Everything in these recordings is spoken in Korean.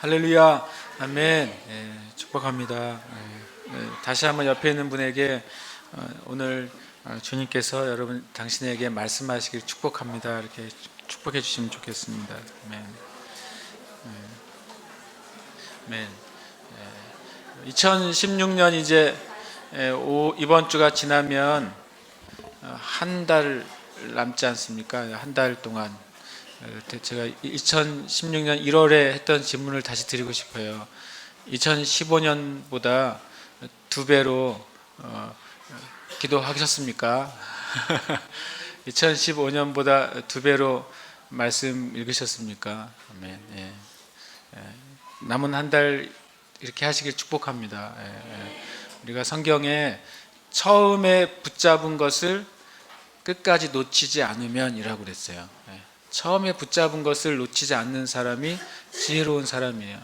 할렐루야, 아멘. 축복합니다. 다시 한번 옆에 있는 분에게 오늘 주님께서 여러분 당신에게 말씀하시길 축복합니다. 이렇게 축복해 주시면 좋겠습니다. 아멘. 아멘. 2016년 이제 이번 주가 지나면 한 달 남지 않습니까? 한 달 동안 제가 2016년 1월에 했던 질문을 다시 드리고 싶어요. 2015년보다 2배로 기도하셨습니까? 2015년보다 2배로 말씀 읽으셨습니까? 아멘. 남은 한 달 이렇게 하시길 축복합니다. 우리가 성경에 처음에 붙잡은 것을 끝까지 놓치지 않으면 이라고 그랬어요. 처음에 붙잡은 것을 놓치지 않는 사람이 지혜로운 사람이에요.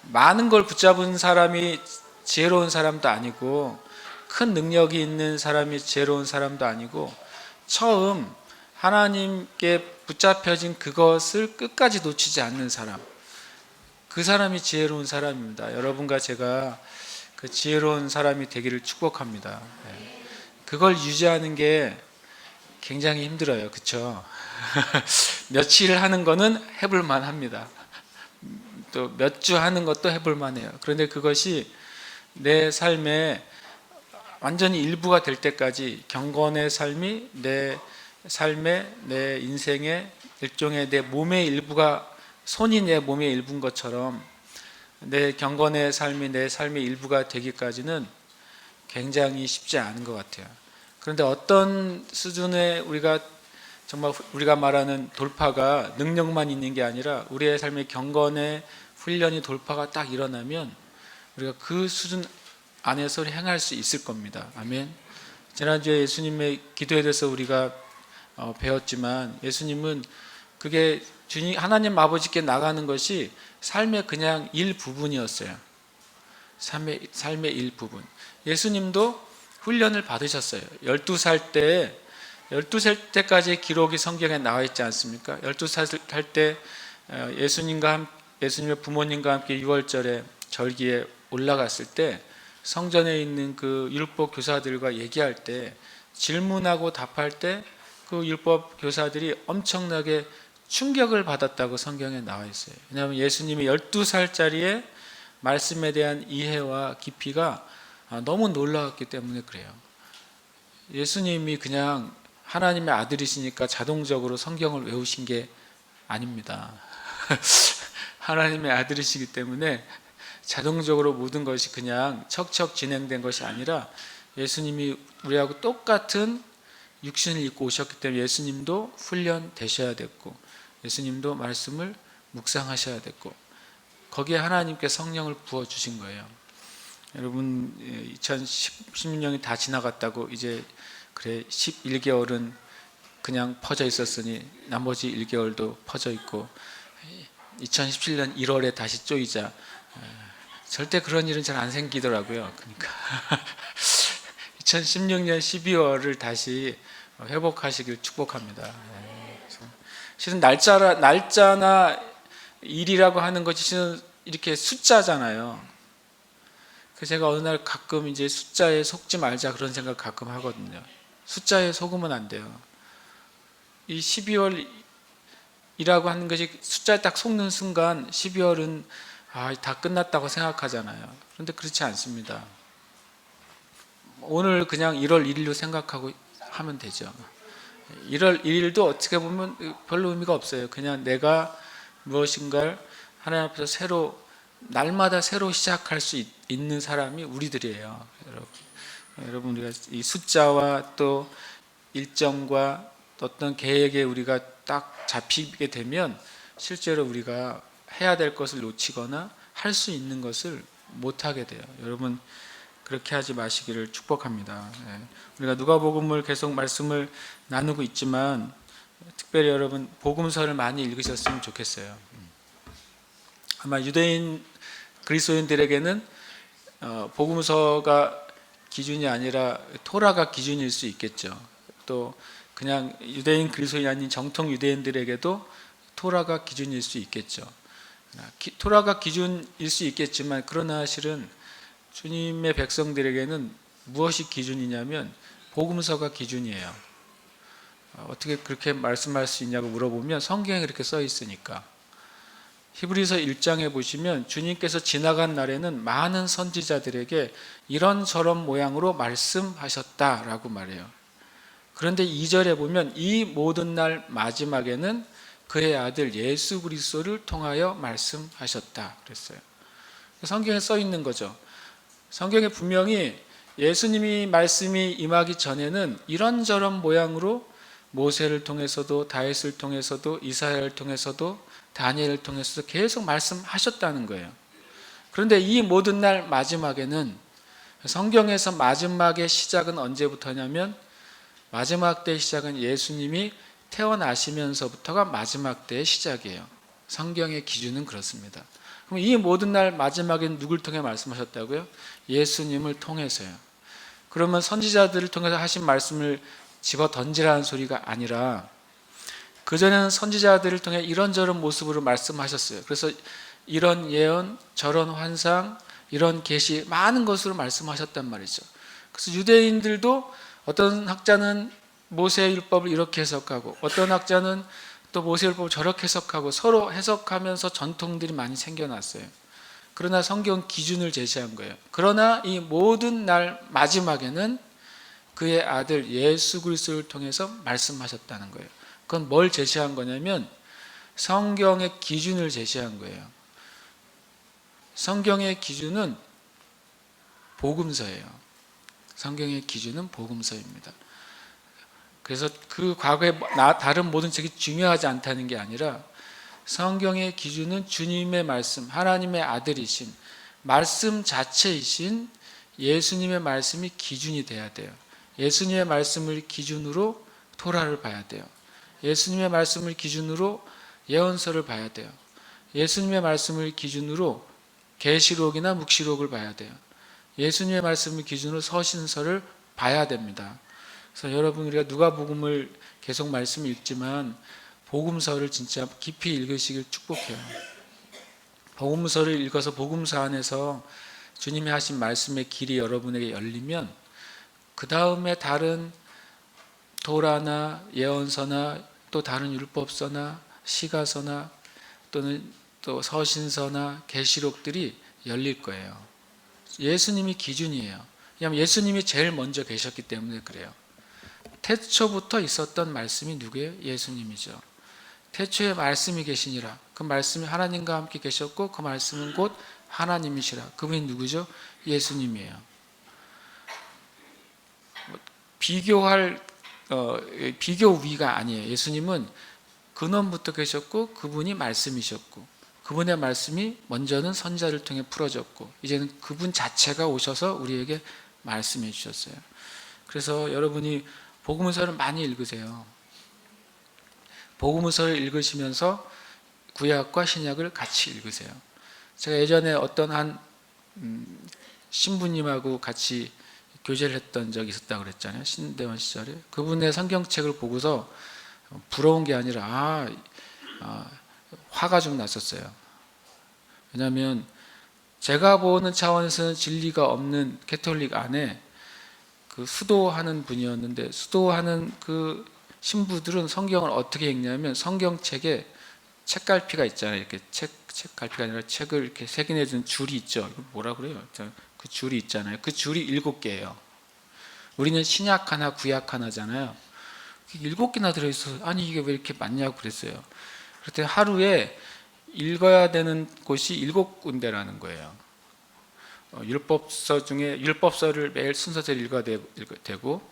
많은 걸 붙잡은 사람이 지혜로운 사람도 아니고, 큰 능력이 있는 사람이 지혜로운 사람도 아니고, 처음 하나님께 붙잡혀진 그것을 끝까지 놓치지 않는 사람, 그 사람이 지혜로운 사람입니다. 여러분과 제가 그 지혜로운 사람이 되기를 축복합니다. 그걸 유지하는 게 굉장히 힘들어요. 그렇죠? 며칠 하는 거는 해볼 만합니다. 또 몇 주 하는 것도 해볼 만해요. 그런데 그것이 내 삶의 완전히 일부가 될 때까지, 경건의 삶이 내 삶의, 내 인생의 일종의 내 몸의 일부가, 손이 내 몸의 일부인 것처럼 내 경건의 삶이 내 삶의 일부가 되기까지는 굉장히 쉽지 않은 것 같아요. 그런데 어떤 수준의 정말 우리가 말하는 돌파가 능력만 있는 게 아니라 우리의 삶의 경건의 훈련이, 돌파가 딱 일어나면 우리가 그 수준 안에서 행할 수 있을 겁니다. 아멘. 지난주에 예수님의 기도에 대해서 우리가 배웠지만, 예수님은 그게 하나님 아버지께 나가는 것이 삶의 그냥 일부분이었어요. 삶의 일부분. 예수님도 훈련을 받으셨어요. 12살 때까지의 기록이 성경에 나와 있지 않습니까? 12살 때 예수님의 부모님과 함께 6월절에 절기에 올라갔을 때, 성전에 있는 그 율법 교사들과 얘기할 때, 질문하고 답할 때 그 율법 교사들이 엄청나게 충격을 받았다고 성경에 나와 있어요. 왜냐하면 예수님이 12살짜리의 말씀에 대한 이해와 깊이가 너무 놀라웠기 때문에 그래요. 예수님이 그냥 하나님의 아들이시니까 자동적으로 성경을 외우신 게 아닙니다. 하나님의 아들이시기 때문에 자동적으로 모든 것이 그냥 척척 진행된 것이 아니라, 예수님이 우리하고 똑같은 육신을 입고 오셨기 때문에 예수님도 훈련되셔야 됐고, 예수님도 말씀을 묵상하셔야 됐고, 거기에 하나님께 성령을 부어주신 거예요. 여러분, 2016년이 다 지나갔다고 이제 그래 11개월은 그냥 퍼져 있었으니 나머지 1개월도 퍼져 있고 2017년 1월에 다시 쪼이자. 절대 그런 일은 잘 안 생기더라고요. 그러니까 2016년 12월을 다시 회복하시길 축복합니다. 실은 날짜나 일이라고 하는 것이 실은 이렇게 숫자잖아요. 그래서 제가 어느 날 가끔 이제 숫자에 속지 말자 그런 생각 가끔 하거든요. 숫자에 속으면 안 돼요. 이 12월이라고 하는 것이 숫자에 딱 속는 순간 12월은 다 끝났다고 생각하잖아요. 그런데 그렇지 않습니다. 오늘 그냥 1월 1일로 생각하고 하면 되죠. 1월 1일도 어떻게 보면 별로 의미가 없어요. 그냥 내가 무엇인가를 하나님 앞에서 날마다 새로 시작할 수 있는 사람이 우리들이에요. 여러분, 우리가 이 숫자와 또 일정과 어떤 계획에 우리가 딱 잡히게 되면 실제로 우리가 해야 될 것을 놓치거나 할 수 있는 것을 못하게 돼요. 여러분, 그렇게 하지 마시기를 축복합니다. 우리가 누가복음을 계속 말씀을 나누고 있지만, 특별히 여러분 복음서를 많이 읽으셨으면 좋겠어요. 아마 유대인 그리스도인들에게는 복음서가 기준이 아니라 토라가 기준일 수 있겠죠. 또 그냥 유대인 그리스도인이 아닌 정통 유대인들에게도 토라가 기준일 수 있겠죠. 토라가 기준일 수 있겠지만 그러나 실은 주님의 백성들에게는 무엇이 기준이냐면 복음서가 기준이에요. 어떻게 그렇게 말씀할 수 있냐고 물어보면 성경에 그렇게 써 있으니까. 히브리서 1장에 보시면 주님께서 지나간 날에는 많은 선지자들에게 이런저런 모양으로 말씀하셨다라고 말해요. 그런데 2절에 보면 이 모든 날 마지막에는 그의 아들 예수 그리스도를 통하여 말씀하셨다 그랬어요. 성경에 써 있는 거죠. 성경에 분명히 예수님이 말씀이 임하기 전에는 이런저런 모양으로 모세를 통해서도 다윗을 통해서도 이사야를 통해서도 다니엘을 통해서도 계속 말씀하셨다는 거예요. 그런데 이 모든 날 마지막에는 성경에서 마지막의 시작은 언제부터냐면 마지막 때의 시작은 예수님이 태어나시면서부터가 마지막 때의 시작이에요. 성경의 기준은 그렇습니다. 그럼 이 모든 날 마지막엔 누굴 통해 말씀하셨다고요? 예수님을 통해서요. 그러면 선지자들을 통해서 하신 말씀을 집어 던지라는 소리가 아니라 그전에는 선지자들을 통해 이런저런 모습으로 말씀하셨어요. 그래서 이런 예언, 저런 환상, 이런 계시 많은 것으로 말씀하셨단 말이죠. 그래서 유대인들도 어떤 학자는 모세의 율법을 이렇게 해석하고 어떤 학자는 또 모세의 율법을 저렇게 해석하고 서로 해석하면서 전통들이 많이 생겨났어요. 그러나 성경 기준을 제시한 거예요. 그러나 이 모든 날 마지막에는 그의 아들 예수 그리스도를 통해서 말씀하셨다는 거예요. 그건 뭘 제시한 거냐면 성경의 기준을 제시한 거예요. 성경의 기준은 복음서예요. 성경의 기준은 복음서입니다. 그래서 그 과거의 다른 모든 책이 중요하지 않다는 게 아니라 성경의 기준은 주님의 말씀, 하나님의 아들이신 말씀 자체이신 예수님의 말씀이 기준이 돼야 돼요. 예수님의 말씀을 기준으로 토라를 봐야 돼요. 예수님의 말씀을 기준으로 예언서를 봐야 돼요. 예수님의 말씀을 기준으로 계시록이나 묵시록을 봐야 돼요. 예수님의 말씀을 기준으로 서신서를 봐야 됩니다. 그래서 여러분 우리가 누가복음을 계속 말씀 읽지만 복음서를 진짜 깊이 읽으시길 축복해요. 복음서를 읽어서 복음서 안에서 주님이 하신 말씀의 길이 여러분에게 열리면 그 다음에 다른 도라나 예언서나 또 다른 율법서나 시가서나 또는 또 서신서나 계시록들이 열릴 거예요. 예수님이 기준이에요. 왜냐하면 예수님이 제일 먼저 계셨기 때문에 그래요. 태초부터 있었던 말씀이 누구예요? 예수님이죠. 태초에 말씀이 계시니라. 그 말씀이 하나님과 함께 계셨고 그 말씀은 곧 하나님이시라. 그분이 누구죠? 예수님이에요. 비교 위가 아니에요. 예수님은 근원부터 계셨고 그분이 말씀이셨고 그분의 말씀이 먼저는 선지자를 통해 풀어졌고 이제는 그분 자체가 오셔서 우리에게 말씀해 주셨어요. 그래서 여러분이 복음서를 많이 읽으세요. 복음서를 읽으시면서 구약과 신약을 같이 읽으세요. 제가 예전에 어떤 한 신부님하고 같이 교제를 했던 적이 있었다고 그랬잖아요. 신대원 시절에. 그분의 성경책을 보고서 부러운 게 아니라 화가 좀 났었어요. 왜냐하면 제가 보는 차원에서는 진리가 없는 캐톨릭 안에 그 수도하는 분이었는데 수도하는 그 신부들은 성경을 어떻게 읽냐면 성경책에 책갈피가 있잖아요. 이렇게 책갈피가 아니라 책을 이렇게 새겨내준 줄이 있죠. 뭐라 그래요? 그 줄이 있잖아요. 그 줄이 7개예요. 우리는 신약 하나, 구약 하나잖아요. 7개나 들어있어서 아니 이게 왜 이렇게 많냐고 그랬어요. 그랬더니 하루에 읽어야 되는 곳이 7군데라는 거예요. 율법서 중에 율법서를 매일 순서대로 읽어야 되고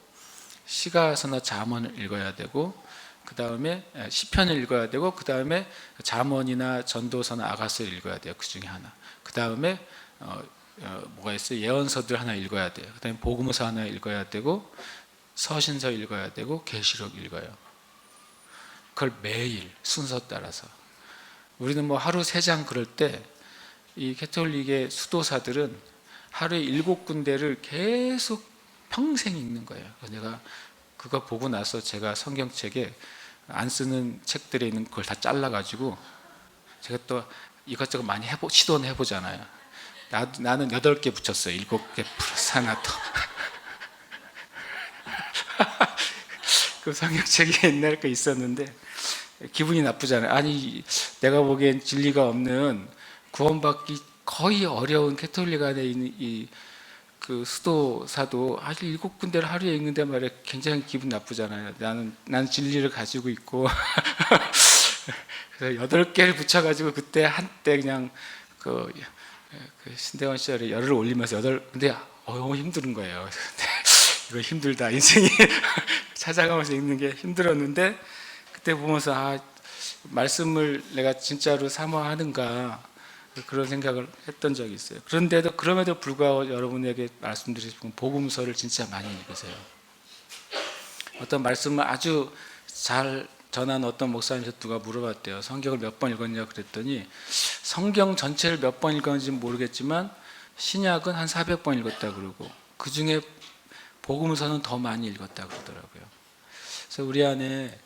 시가서나 잠언을 읽어야 되고 그 다음에 시편을 읽어야 되고 그 다음에 잠언이나 전도서나 아가서를 읽어야 돼요. 그 중에 하나. 그 다음에 뭐가 있어요? 예언서들 하나 읽어야 돼요. 그 다음에 복음서 하나 읽어야 되고 서신서 읽어야 되고 계시록 읽어요. 그걸 매일 순서 따라서. 우리는 뭐 하루 3장 그럴 때 이 캐톨릭의 수도사들은 하루에 7군데를 계속 평생 읽는 거예요. 내가 그거 보고 나서 제가 성경책에 안 쓰는 책들에 있는 걸 다 잘라가지고 제가 또 이것저것 많이 시도는 해보잖아요. 나는 8개 붙였어요. 7개 플러스 하나 더. 그 성경책에 옛날 거 있었는데 기분이 나쁘잖아요. 아니 내가 보기엔 진리가 없는 구원받기 거의 어려운 캐톨릭 안에 있는 그 수도사도 아직 7군데를 하루에 읽는데 말이야 굉장히 기분 나쁘잖아요. 나는 진리를 가지고 있고 그래서 8개를 붙여가지고 그때 한때 그냥 그 신대원 시절에 열을 올리면서 근데 너무 힘든 거예요. 이거 힘들다 인생이 찾아가면서 읽는 게 힘들었는데 그때 보면서 말씀을 내가 진짜로 사모하는가 그런 생각을 했던 적이 있어요. 그럼에도 불구하고 여러분에게 말씀드리지만 복음서를 진짜 많이 읽으세요. 어떤 말씀을 아주 잘 전한 어떤 목사님한테 누가 물어봤대요. 성경을 몇 번 읽었냐 그랬더니 성경 전체를 몇 번 읽었는지는 모르겠지만 신약은 한 400번 읽었다 그러고 그 중에 복음서는 더 많이 읽었다 그러더라고요. 그래서 우리 안에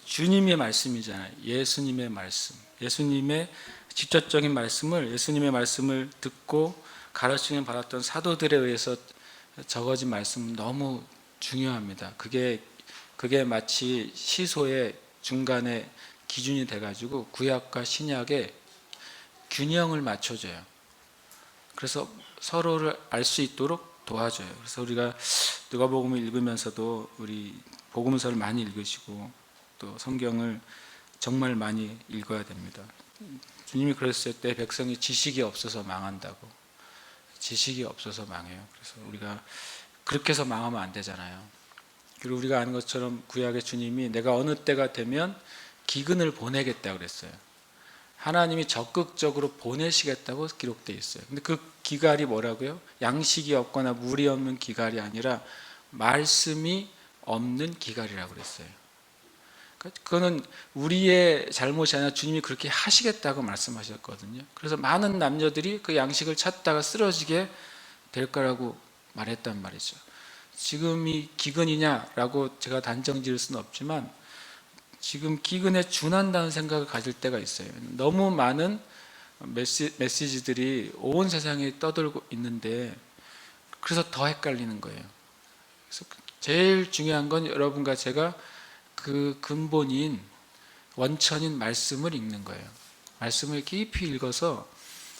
주님의 말씀이잖아요. 예수님의 말씀, 예수님의 직접적인 말씀을, 예수님의 말씀을 듣고 가르침을 받았던 사도들에 의해서 적어진 말씀은 너무 중요합니다. 그게 마치 시소의 중간에 기준이 돼가지고 구약과 신약의 균형을 맞춰줘요. 그래서 서로를 알 수 있도록 도와줘요. 그래서 우리가 누가복음을 읽으면서도 우리 복음서를 많이 읽으시고 또 성경을 정말 많이 읽어야 됩니다. 주님이 그랬을 때 백성이 지식이 없어서 망한다고. 지식이 없어서 망해요. 그래서 우리가 그렇게 해서 망하면 안 되잖아요. 그리고 우리가 아는 것처럼 구약의 주님이 내가 어느 때가 되면 기근을 보내겠다고 그랬어요. 하나님이 적극적으로 보내시겠다고 기록되어 있어요. 근데 그 기갈이 뭐라고요? 양식이 없거나 물이 없는 기갈이 아니라 말씀이 없는 기갈이라고 그랬어요. 그거는 우리의 잘못이 아니라 주님이 그렇게 하시겠다고 말씀하셨거든요. 그래서 많은 남녀들이 그 양식을 찾다가 쓰러지게 될 거라고 말했단 말이죠. 지금이 기근이냐라고 제가 단정 지을 수는 없지만 지금 기근에 준한다는 생각을 가질 때가 있어요. 너무 많은 메시지들이 온 세상에 떠들고 있는데 그래서 더 헷갈리는 거예요. 그래서 제일 중요한 건 여러분과 제가 그 근본인 원천인 말씀을 읽는 거예요. 말씀을 깊이 읽어서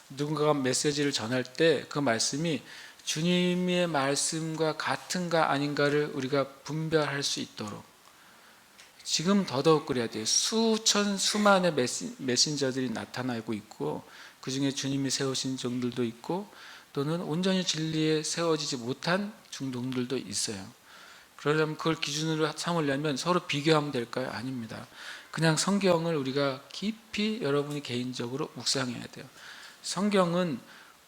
누군가가 메시지를 전할 때 그 말씀이 주님의 말씀과 같은가 아닌가를 우리가 분별할 수 있도록 지금 더더욱 그래야 돼요. 수만의 메신저들이 나타나고 있고 그 중에 주님이 세우신 종들도 있고 또는 온전히 진리에 세워지지 못한 중동들도 있어요. 그러려면 그걸 기준으로 삼으려면 서로 비교하면 될까요? 아닙니다. 그냥 성경을 우리가 깊이 여러분이 개인적으로 묵상해야 돼요. 성경은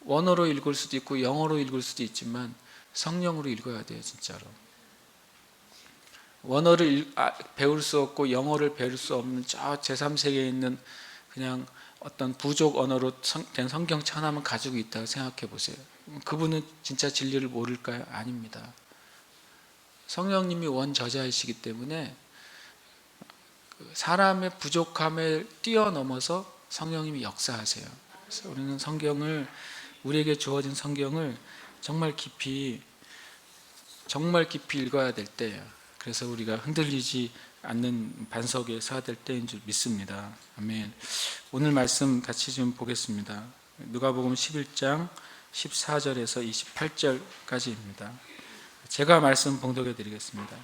원어로 읽을 수도 있고 영어로 읽을 수도 있지만 성령으로 읽어야 돼요. 진짜로. 원어를 배울 수 없고 영어를 배울 수 없는 저 제3세계에 있는 그냥 어떤 부족 언어로 된 성경책 하나만 가지고 있다고 생각해 보세요. 그분은 진짜 진리를 모를까요? 아닙니다. 성령님이 원저자이시기 때문에 사람의 부족함을 뛰어넘어서 성령님이 역사하세요. 그래서 우리는 성경을 우리에게 주어진 성경을 정말 깊이 읽어야 될 때예요. 그래서 우리가 흔들리지 않는 반석에 서야 될 때인 줄 믿습니다. 아멘. 오늘 말씀 같이 좀 보겠습니다. 누가복음 11장 14절에서 28절까지입니다. 제가 말씀 봉독해 드리겠습니다.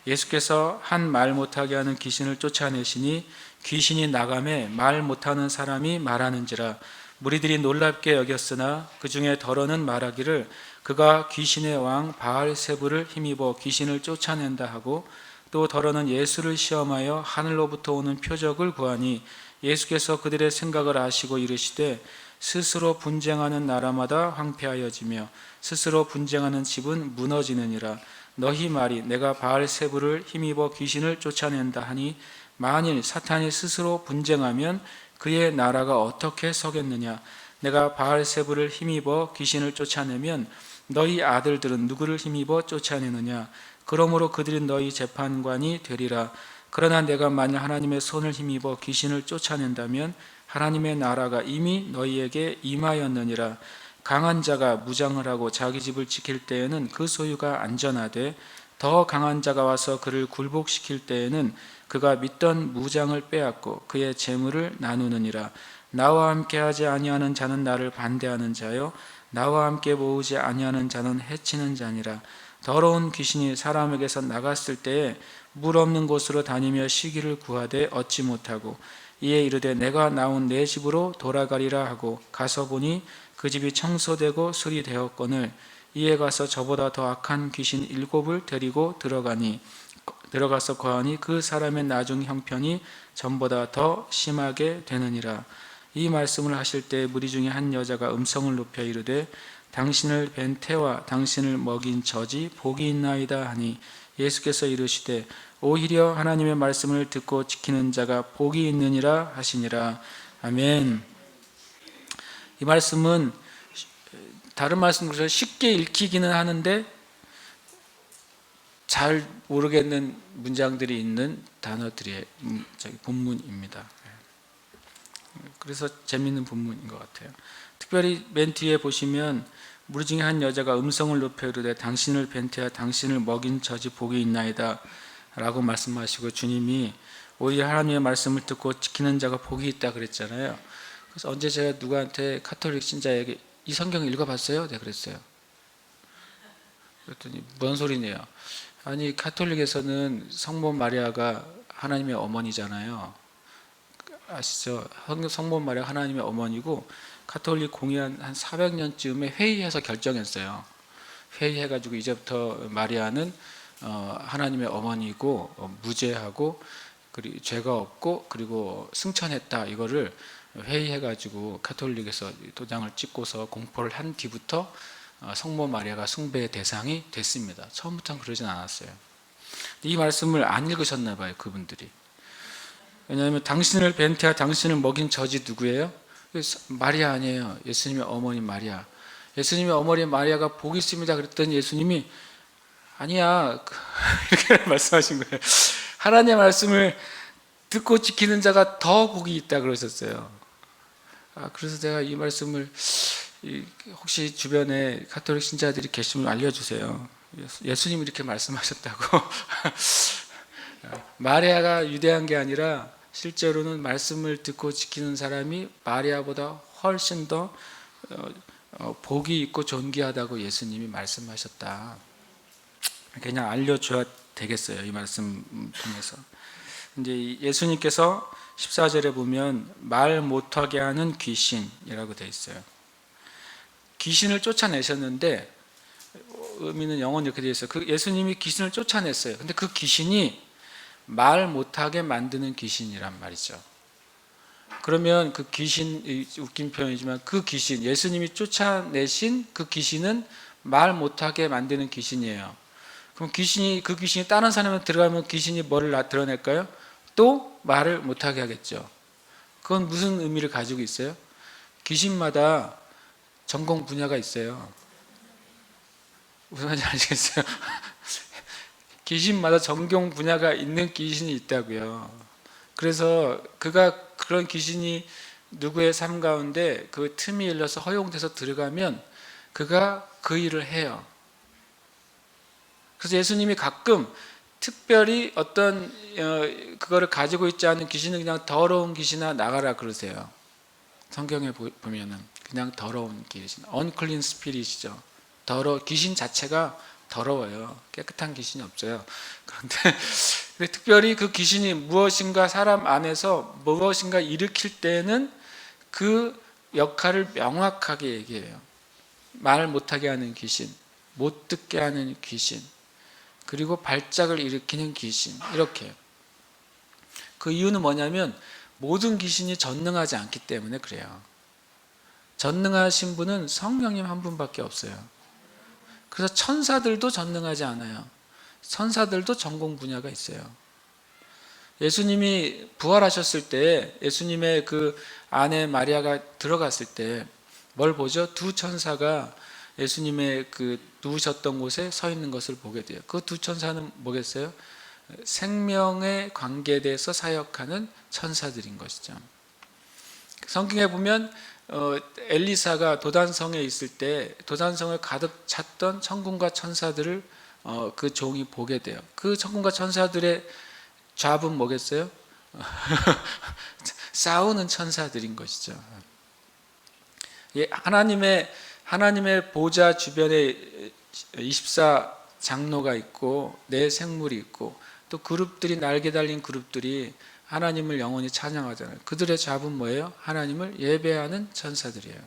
예수께서 한 말 못하게 하는 귀신을 쫓아내시니 귀신이 나가매 말 못하는 사람이 말하는지라 무리들이 놀랍게 여겼으나 그 중에 더러는 말하기를 그가 귀신의 왕 바알세불을 힘입어 귀신을 쫓아낸다 하고 또 더러는 예수를 시험하여 하늘로부터 오는 표적을 구하니 예수께서 그들의 생각을 아시고 이르시되 스스로 분쟁하는 나라마다 황폐하여지며 스스로 분쟁하는 집은 무너지느니라. 너희 말이 내가 바알세불을 힘입어 귀신을 쫓아낸다 하니 만일 사탄이 스스로 분쟁하면 그의 나라가 어떻게 서겠느냐. 내가 바알세불을 힘입어 귀신을 쫓아내면 너희 아들들은 누구를 힘입어 쫓아내느냐. 그러므로 그들은 너희 재판관이 되리라. 그러나 내가 만일 하나님의 손을 힘입어 귀신을 쫓아낸다면 하나님의 나라가 이미 너희에게 임하였느니라. 강한 자가 무장을 하고 자기 집을 지킬 때에는 그 소유가 안전하되 더 강한 자가 와서 그를 굴복시킬 때에는 그가 믿던 무장을 빼앗고 그의 재물을 나누느니라. 나와 함께 하지 아니하는 자는 나를 반대하는 자요 나와 함께 모으지 아니하는 자는 해치는 자니라. 더러운 귀신이 사람에게서 나갔을 때에 물 없는 곳으로 다니며 쉬기를 구하되 얻지 못하고 이에 이르되 내가 나온 내 집으로 돌아가리라 하고 가서 보니 그 집이 청소되고 수리되었거늘 이에 가서 저보다 더 악한 귀신 7을 데리고 들어가서 거하니 그 사람의 나중 형편이 전보다 더 심하게 되느니라. 이 말씀을 하실 때 무리 중에 한 여자가 음성을 높여 이르되 당신을 뵌 태와 당신을 먹인 젖이 복이 있나이다 하니 예수께서 이르시되 오히려 하나님의 말씀을 듣고 지키는 자가 복이 있느니라 하시니라. 아멘. 이 말씀은 다른 말씀으로 쉽게 읽히기는 하는데 잘 모르겠는 문장들이 있는 단어들의 본문입니다. 그래서 재미있는 본문인 것 같아요. 특별히 맨 뒤에 보시면 무리 중에 한 여자가 음성을 높여 이르되 당신을 뵌 태와 당신을 먹인 젖이 복이 있나이다 라고 말씀하시고 주님이 오히려 하나님의 말씀을 듣고 지키는 자가 복이 있다 그랬잖아요. 그래서 언제 제가 누구한테 카톨릭 신자에게 이 성경 읽어봤어요? 네, 그랬어요. 그랬더니 뭔 소리네요. 아니 카톨릭에서는 성모 마리아가 하나님의 어머니잖아요. 아시죠? 성모 마리아 하나님의 어머니고 카톨릭 공의한 한 400년쯤에 회의해서 결정했어요. 회의해가지고 이제부터 마리아는 하나님의 어머니고 무죄하고 그리고 죄가 없고 그리고 승천했다. 이거를 회의해가지고 카톨릭에서 도장을 찍고서 공포를 한 뒤부터 성모 마리아가 숭배의 대상이 됐습니다. 처음부터는 그러진 않았어요. 이 말씀을 안 읽으셨나 봐요, 그분들이. 왜냐하면 당신을 뵌 태와 당신을 먹인 젖이 누구예요? 마리아 아니에요. 예수님의 어머니 마리아. 예수님의 어머니 마리아가 복이 있습니다. 그랬더니 예수님이 아니야 이렇게 말씀하신 거예요. 하나님의 말씀을 듣고 지키는 자가 더 복이 있다 그러셨어요. 그래서 제가 이 말씀을 혹시 주변에 가톨릭 신자들이 계시면 알려주세요. 예수님이 이렇게 말씀하셨다고. 마리아가 유대한 게 아니라 실제로는 말씀을 듣고 지키는 사람이 마리아보다 훨씬 더 복이 있고 존귀하다고 예수님이 말씀하셨다. 그냥 알려줘야 되겠어요. 이 말씀 통해서. 이제 예수님께서 14절에 보면 말 못하게 하는 귀신이라고 되어 있어요. 귀신을 쫓아내셨는데 의미는 영어는 이렇게 되어 있어요. 예수님이 귀신을 쫓아냈어요. 근데 그 귀신이 말 못하게 만드는 귀신이란 말이죠. 그러면 그 귀신, 웃긴 표현이지만 그 귀신, 예수님이 쫓아내신 그 귀신은 말 못하게 만드는 귀신이에요. 그럼 그 귀신이 다른 사람에 들어가면 귀신이 뭐를 드러낼까요? 또 말을 못하게 하겠죠. 그건 무슨 의미를 가지고 있어요? 귀신마다 전공 분야가 있어요. 무슨 말인지 아시겠어요? 귀신마다 전공 분야가 있는 귀신이 있다고요. 그래서 그런 귀신이 누구의 삶 가운데 그 틈이 열려서 허용돼서 들어가면 그가 그 일을 해요. 그래서 예수님이 가끔 특별히 어떤 그거를 가지고 있지 않은 귀신은 그냥 더러운 귀신아 나가라 그러세요. 성경에 보면은 그냥 더러운 귀신, unclean spirit이죠. 귀신 자체가 더러워요. 깨끗한 귀신이 없어요. 그런데 특별히 그 귀신이 무엇인가 사람 안에서 무엇인가 일으킬 때는 그 역할을 명확하게 얘기해요. 말 못하게 하는 귀신, 못 듣게 하는 귀신, 그리고 발작을 일으키는 귀신, 이렇게. 그 이유는 뭐냐면 모든 귀신이 전능하지 않기 때문에 그래요. 전능하신 분은 성령님 한 분밖에 없어요. 그래서 천사들도 전능하지 않아요. 천사들도 전공 분야가 있어요. 예수님이 부활하셨을 때 예수님의 그 아내 마리아가 들어갔을 때 뭘 보죠? 두 천사가 예수님의 그 누우셨던 곳에 서 있는 것을 보게 돼요. 그 두 천사는 뭐겠어요? 생명의 관계에 대해서 사역하는 천사들인 것이죠. 성경에 보면 엘리사가 도단성에 있을 때 도단성을 가득 찼던 천군과 천사들을 그 종이 보게 돼요. 그 천군과 천사들의 잡은 뭐겠어요? 싸우는 천사들인 것이죠. 하나님의 보좌 주변에 24 장로가 있고 네 생물이 있고 또 그룹들이, 날개 달린 그룹들이 하나님을 영원히 찬양하잖아요. 그들의 잡은 뭐예요? 하나님을 예배하는 천사들이에요.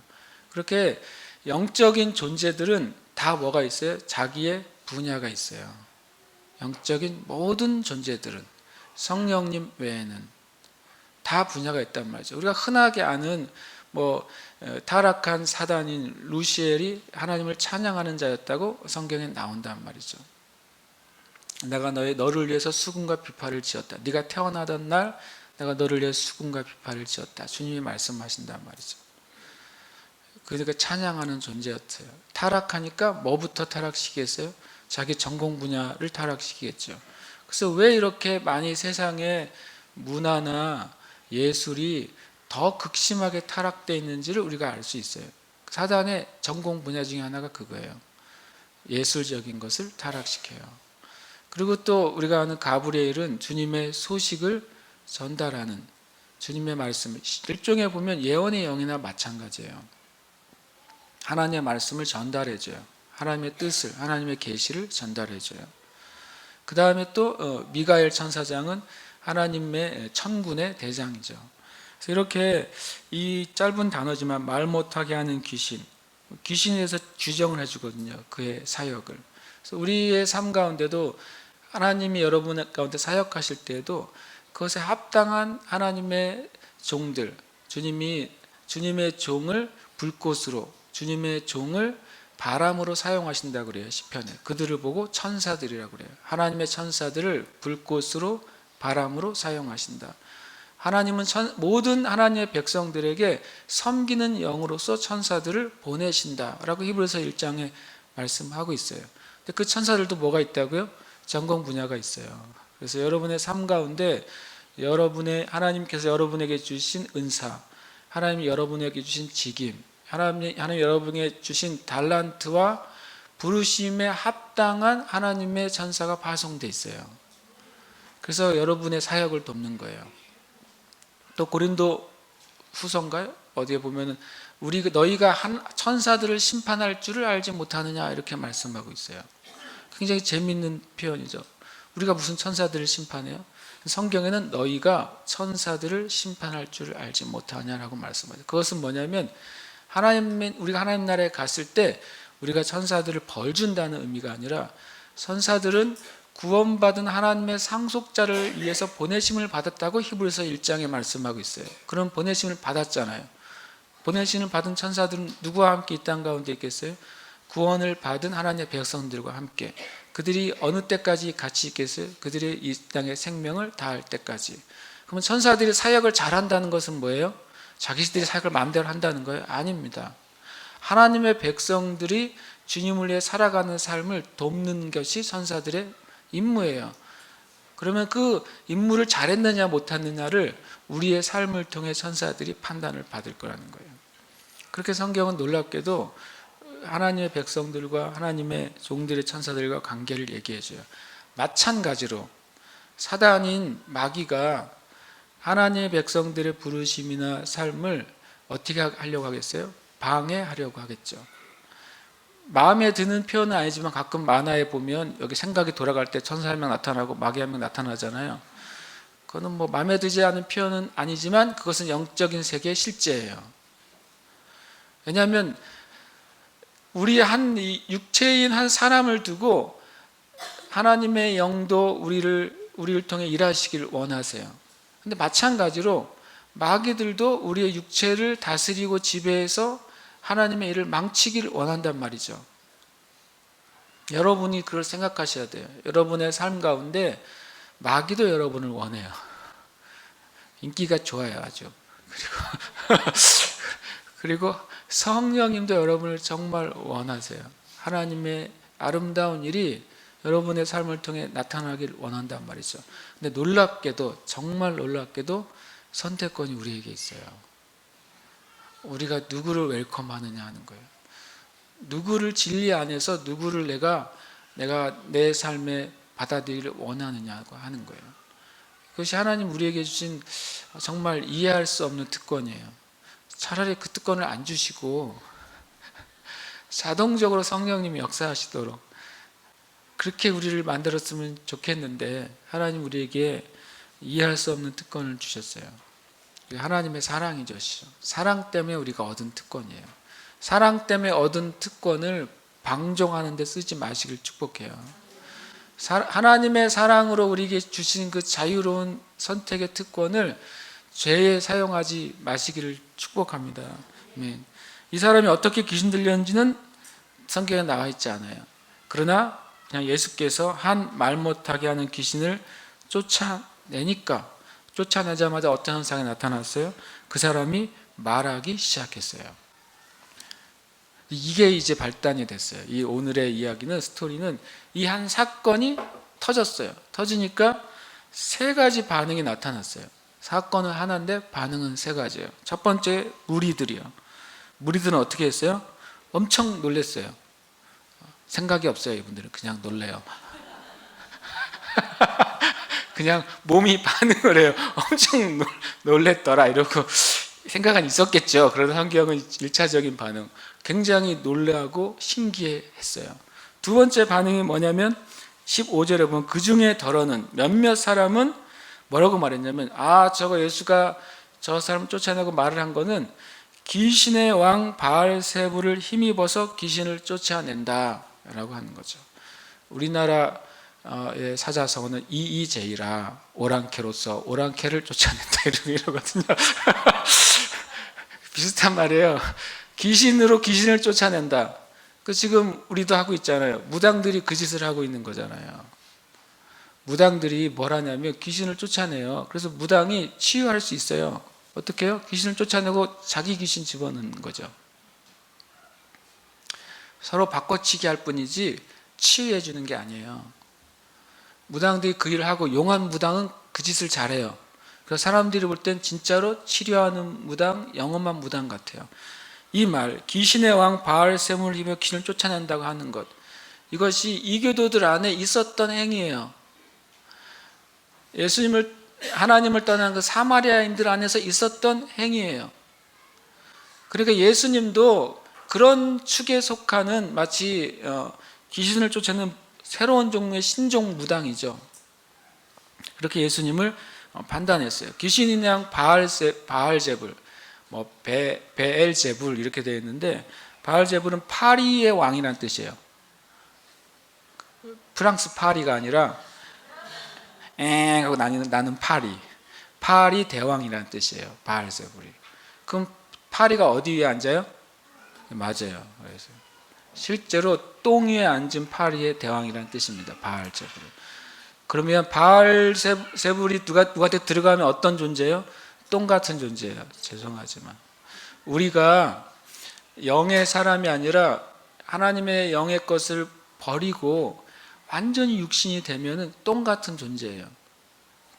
그렇게 영적인 존재들은 다 뭐가 있어요? 자기의 분야가 있어요. 영적인 모든 존재들은 성령님 외에는 다 분야가 있단 말이죠. 우리가 흔하게 아는 타락한 사단인 루시엘이 하나님을 찬양하는 자였다고 성경에 나온단 말이죠. 내가 너를 위해서 수금과 비파를 지었다. 네가 태어나던 날 내가 너를 위해서 수금과 비파를 지었다. 주님이 말씀하신단 말이죠. 그러니까 찬양하는 존재였어요. 타락하니까 뭐부터 타락시키겠어요? 자기 전공 분야를 타락시키겠죠. 그래서 왜 이렇게 많이 세상에 문화나 예술이 더 극심하게 타락되어 있는지를 우리가 알 수 있어요. 사단의 전공 분야 중에 하나가 그거예요. 예술적인 것을 타락시켜요. 그리고 또 우리가 아는 가브리엘은 주님의 소식을 전달하는, 주님의 말씀을, 일종의 보면 예언의 영이나 마찬가지예요. 하나님의 말씀을 전달해줘요. 하나님의 뜻을, 하나님의 계시를 전달해줘요. 그 다음에 또 미가엘 천사장은 하나님의 천군의 대장이죠. 그래서 이렇게 이 짧은 단어지만 말 못하게 하는 귀신에 대해서 규정을 해주거든요. 그의 사역을. 그래서 우리의 삶 가운데도 하나님이 여러분 가운데 사역하실 때에도 그것에 합당한 하나님의 종들, 주님의 종을 불꽃으로, 주님의 종을 바람으로 사용하신다고 그래요. 시편에. 그들을 보고 천사들이라고 그래요. 하나님의 천사들을 불꽃으로, 바람으로 사용하신다. 하나님은 모든 하나님의 백성들에게 섬기는 영으로서 천사들을 보내신다라고 히브리서 1장에 말씀하고 있어요. 근데 그 천사들도 뭐가 있다고요? 전공 분야가 있어요. 그래서 여러분의 삶 가운데 하나님께서 여러분에게 주신 은사, 하나님이 여러분에게 주신 직임, 하나님 여러분에게 주신 달란트와 부르심에 합당한 하나님의 천사가 파송되어 있어요. 그래서 여러분의 사역을 돕는 거예요. 또 고린도 후서인가요? 어디에 보면은 너희가 천사들을 심판할 줄을 알지 못하느냐 이렇게 말씀하고 있어요. 굉장히 재미있는 표현이죠. 우리가 무슨 천사들을 심판해요? 성경에는 너희가 천사들을 심판할 줄을 알지 못하냐라고 말씀하죠. 그것은 뭐냐면 우리가 하나님 나라에 갔을 때 우리가 천사들을 벌 준다는 의미가 아니라 천사들은 구원받은 하나님의 상속자를 위해서 보내심을 받았다고 히브리서 1장에 말씀하고 있어요. 그런 보내심을 받았잖아요. 보내심을 받은 천사들은 누구와 함께 이 땅 가운데 있겠어요? 구원을 받은 하나님의 백성들과 함께. 그들이 어느 때까지 같이 있겠어요? 그들의 이 땅의 생명을 다할 때까지. 그러면 천사들이 사역을 잘한다는 것은 뭐예요? 자기들이 사역을 마음대로 한다는 거예요? 아닙니다. 하나님의 백성들이 주님을 위해 살아가는 삶을 돕는 것이 천사들의 임무예요. 그러면 그 임무를 잘했느냐 못했느냐를 우리의 삶을 통해 천사들이 판단을 받을 거라는 거예요. 그렇게 성경은 놀랍게도 하나님의 백성들과 하나님의 종들의 천사들과 관계를 얘기해줘요. 마찬가지로 사단인 마귀가 하나님의 백성들의 부르심이나 삶을 어떻게 하려고 하겠어요? 방해하려고 하겠죠. 마음에 드는 표현은 아니지만 가끔 만화에 보면 여기 생각이 돌아갈 때 천사 한 명 나타나고 마귀 한 명 나타나잖아요. 그거는 마음에 들지 않은 표현은 아니지만 그것은 영적인 세계의 실제예요. 왜냐하면 우리 육체인 한 사람을 두고 하나님의 영도 우리를 통해 일하시길 원하세요. 근데 마찬가지로 마귀들도 우리의 육체를 다스리고 지배해서 하나님의 일을 망치기를 원한단 말이죠. 여러분이 그걸 생각하셔야 돼요. 여러분의 삶 가운데 마귀도 여러분을 원해요. 인기가 좋아요, 아주. 그리고 성령님도 여러분을 정말 원하세요. 하나님의 아름다운 일이 여러분의 삶을 통해 나타나길 원한단 말이죠. 근데 놀랍게도, 정말 놀랍게도 선택권이 우리에게 있어요. 우리가 누구를 웰컴하느냐 하는 거예요. 누구를 진리 안에서 누구를 내가 내 삶에 받아들이기를 원하느냐고 하는 거예요. 그것이 하나님 우리에게 주신 정말 이해할 수 없는 특권이에요. 차라리 그 특권을 안 주시고 자동적으로 성령님이 역사하시도록 그렇게 우리를 만들었으면 좋겠는데, 하나님 우리에게 이해할 수 없는 특권을 주셨어요. 하나님의 사랑이죠. 사랑 때문에 우리가 얻은 특권이에요. 사랑 때문에 얻은 특권을 방종하는 데 쓰지 마시길 축복해요. 하나님의 사랑으로 우리에게 주신 그 자유로운 선택의 특권을 죄에 사용하지 마시기를 축복합니다. 아멘. 이 사람이 어떻게 귀신 들렸는지는 성경에 나와 있지 않아요. 그러나 그냥 예수께서 한 말 못하게 하는 귀신을 쫓아내자마자 어떤 현상이 나타났어요? 그 사람이 말하기 시작했어요. 이게 이제 발단이 됐어요. 이 오늘의 이야기는, 스토리는 이 한 사건이 터졌어요. 터지니까 세 가지 반응이 나타났어요. 사건은 하나인데 반응은 세 가지예요. 첫 번째, 무리들이요. 무리들은 어떻게 했어요? 엄청 놀랐어요. 생각이 없어요. 이분들은 그냥 놀래요. 그냥 몸이 반응을 해요. 엄청 놀랬더라 이러고 생각은 있었겠죠. 그러나 성경은 1차적인 반응, 굉장히 놀라고 신기했어요. 두 번째 반응이 뭐냐면 15절에 보면 그 중에 더러는 몇몇 사람은 뭐라고 말했냐면, 저거 예수가 저 사람 쫓아내고 말을 한 거는 귀신의 왕 바알세불을 힘입어서 귀신을 쫓아낸다 라고 하는 거죠. 우리나라의 사자성어는 이이제이라, 오랑캐로서 오랑캐를 쫓아낸다 이러거든요. 비슷한 말이에요. 귀신으로 귀신을 쫓아낸다. 그 지금 우리도 하고 있잖아요. 무당들이 그 짓을 하고 있는 거잖아요. 무당들이 뭘 하냐면 귀신을 쫓아내요. 그래서 무당이 치유할 수 있어요. 어떻게 해요? 귀신을 쫓아내고 자기 귀신 집어넣는 거죠. 서로 바꿔치기 할 뿐이지 치유해 주는 게 아니에요. 무당들이 그 일을 하고, 용한 무당은 그 짓을 잘해요. 그래서 사람들이 볼 땐 진짜로 치료하는 무당, 영험한 무당 같아요. 이 말, 귀신의 왕 바알세불을 힘입어 귀신을 쫓아낸다고 하는 것, 이것이 이교도들 안에 있었던 행위예요. 하나님을 떠난 그 사마리아인들 안에서 있었던 행위예요. 그러니까 예수님도 그런 축에 속하는, 마치 귀신을 쫓아내는 새로운 종류의 신종 무당이죠. 그렇게 예수님을 판단했어요. 귀신의 왕 바알제불, 베엘제불 이렇게 되어 있는데, 바알제불은 파리의 왕이라는 뜻이에요. 프랑스 파리가 아니라 하고 나는 파리 대왕이라는 뜻이에요. 바알제불이. 그럼 파리가 어디 위에 앉아요? 맞아요. 그래서 실제로 똥 위에 앉은 파리의 대왕이라는 뜻입니다. 바알제불. 그러면 바알제불이 누구한테 들어가면 어떤 존재예요? 똥 같은 존재예요. 죄송하지만 우리가 영의 사람이 아니라 하나님의 영의 것을 버리고 완전히 육신이 되면은 똥 같은 존재예요.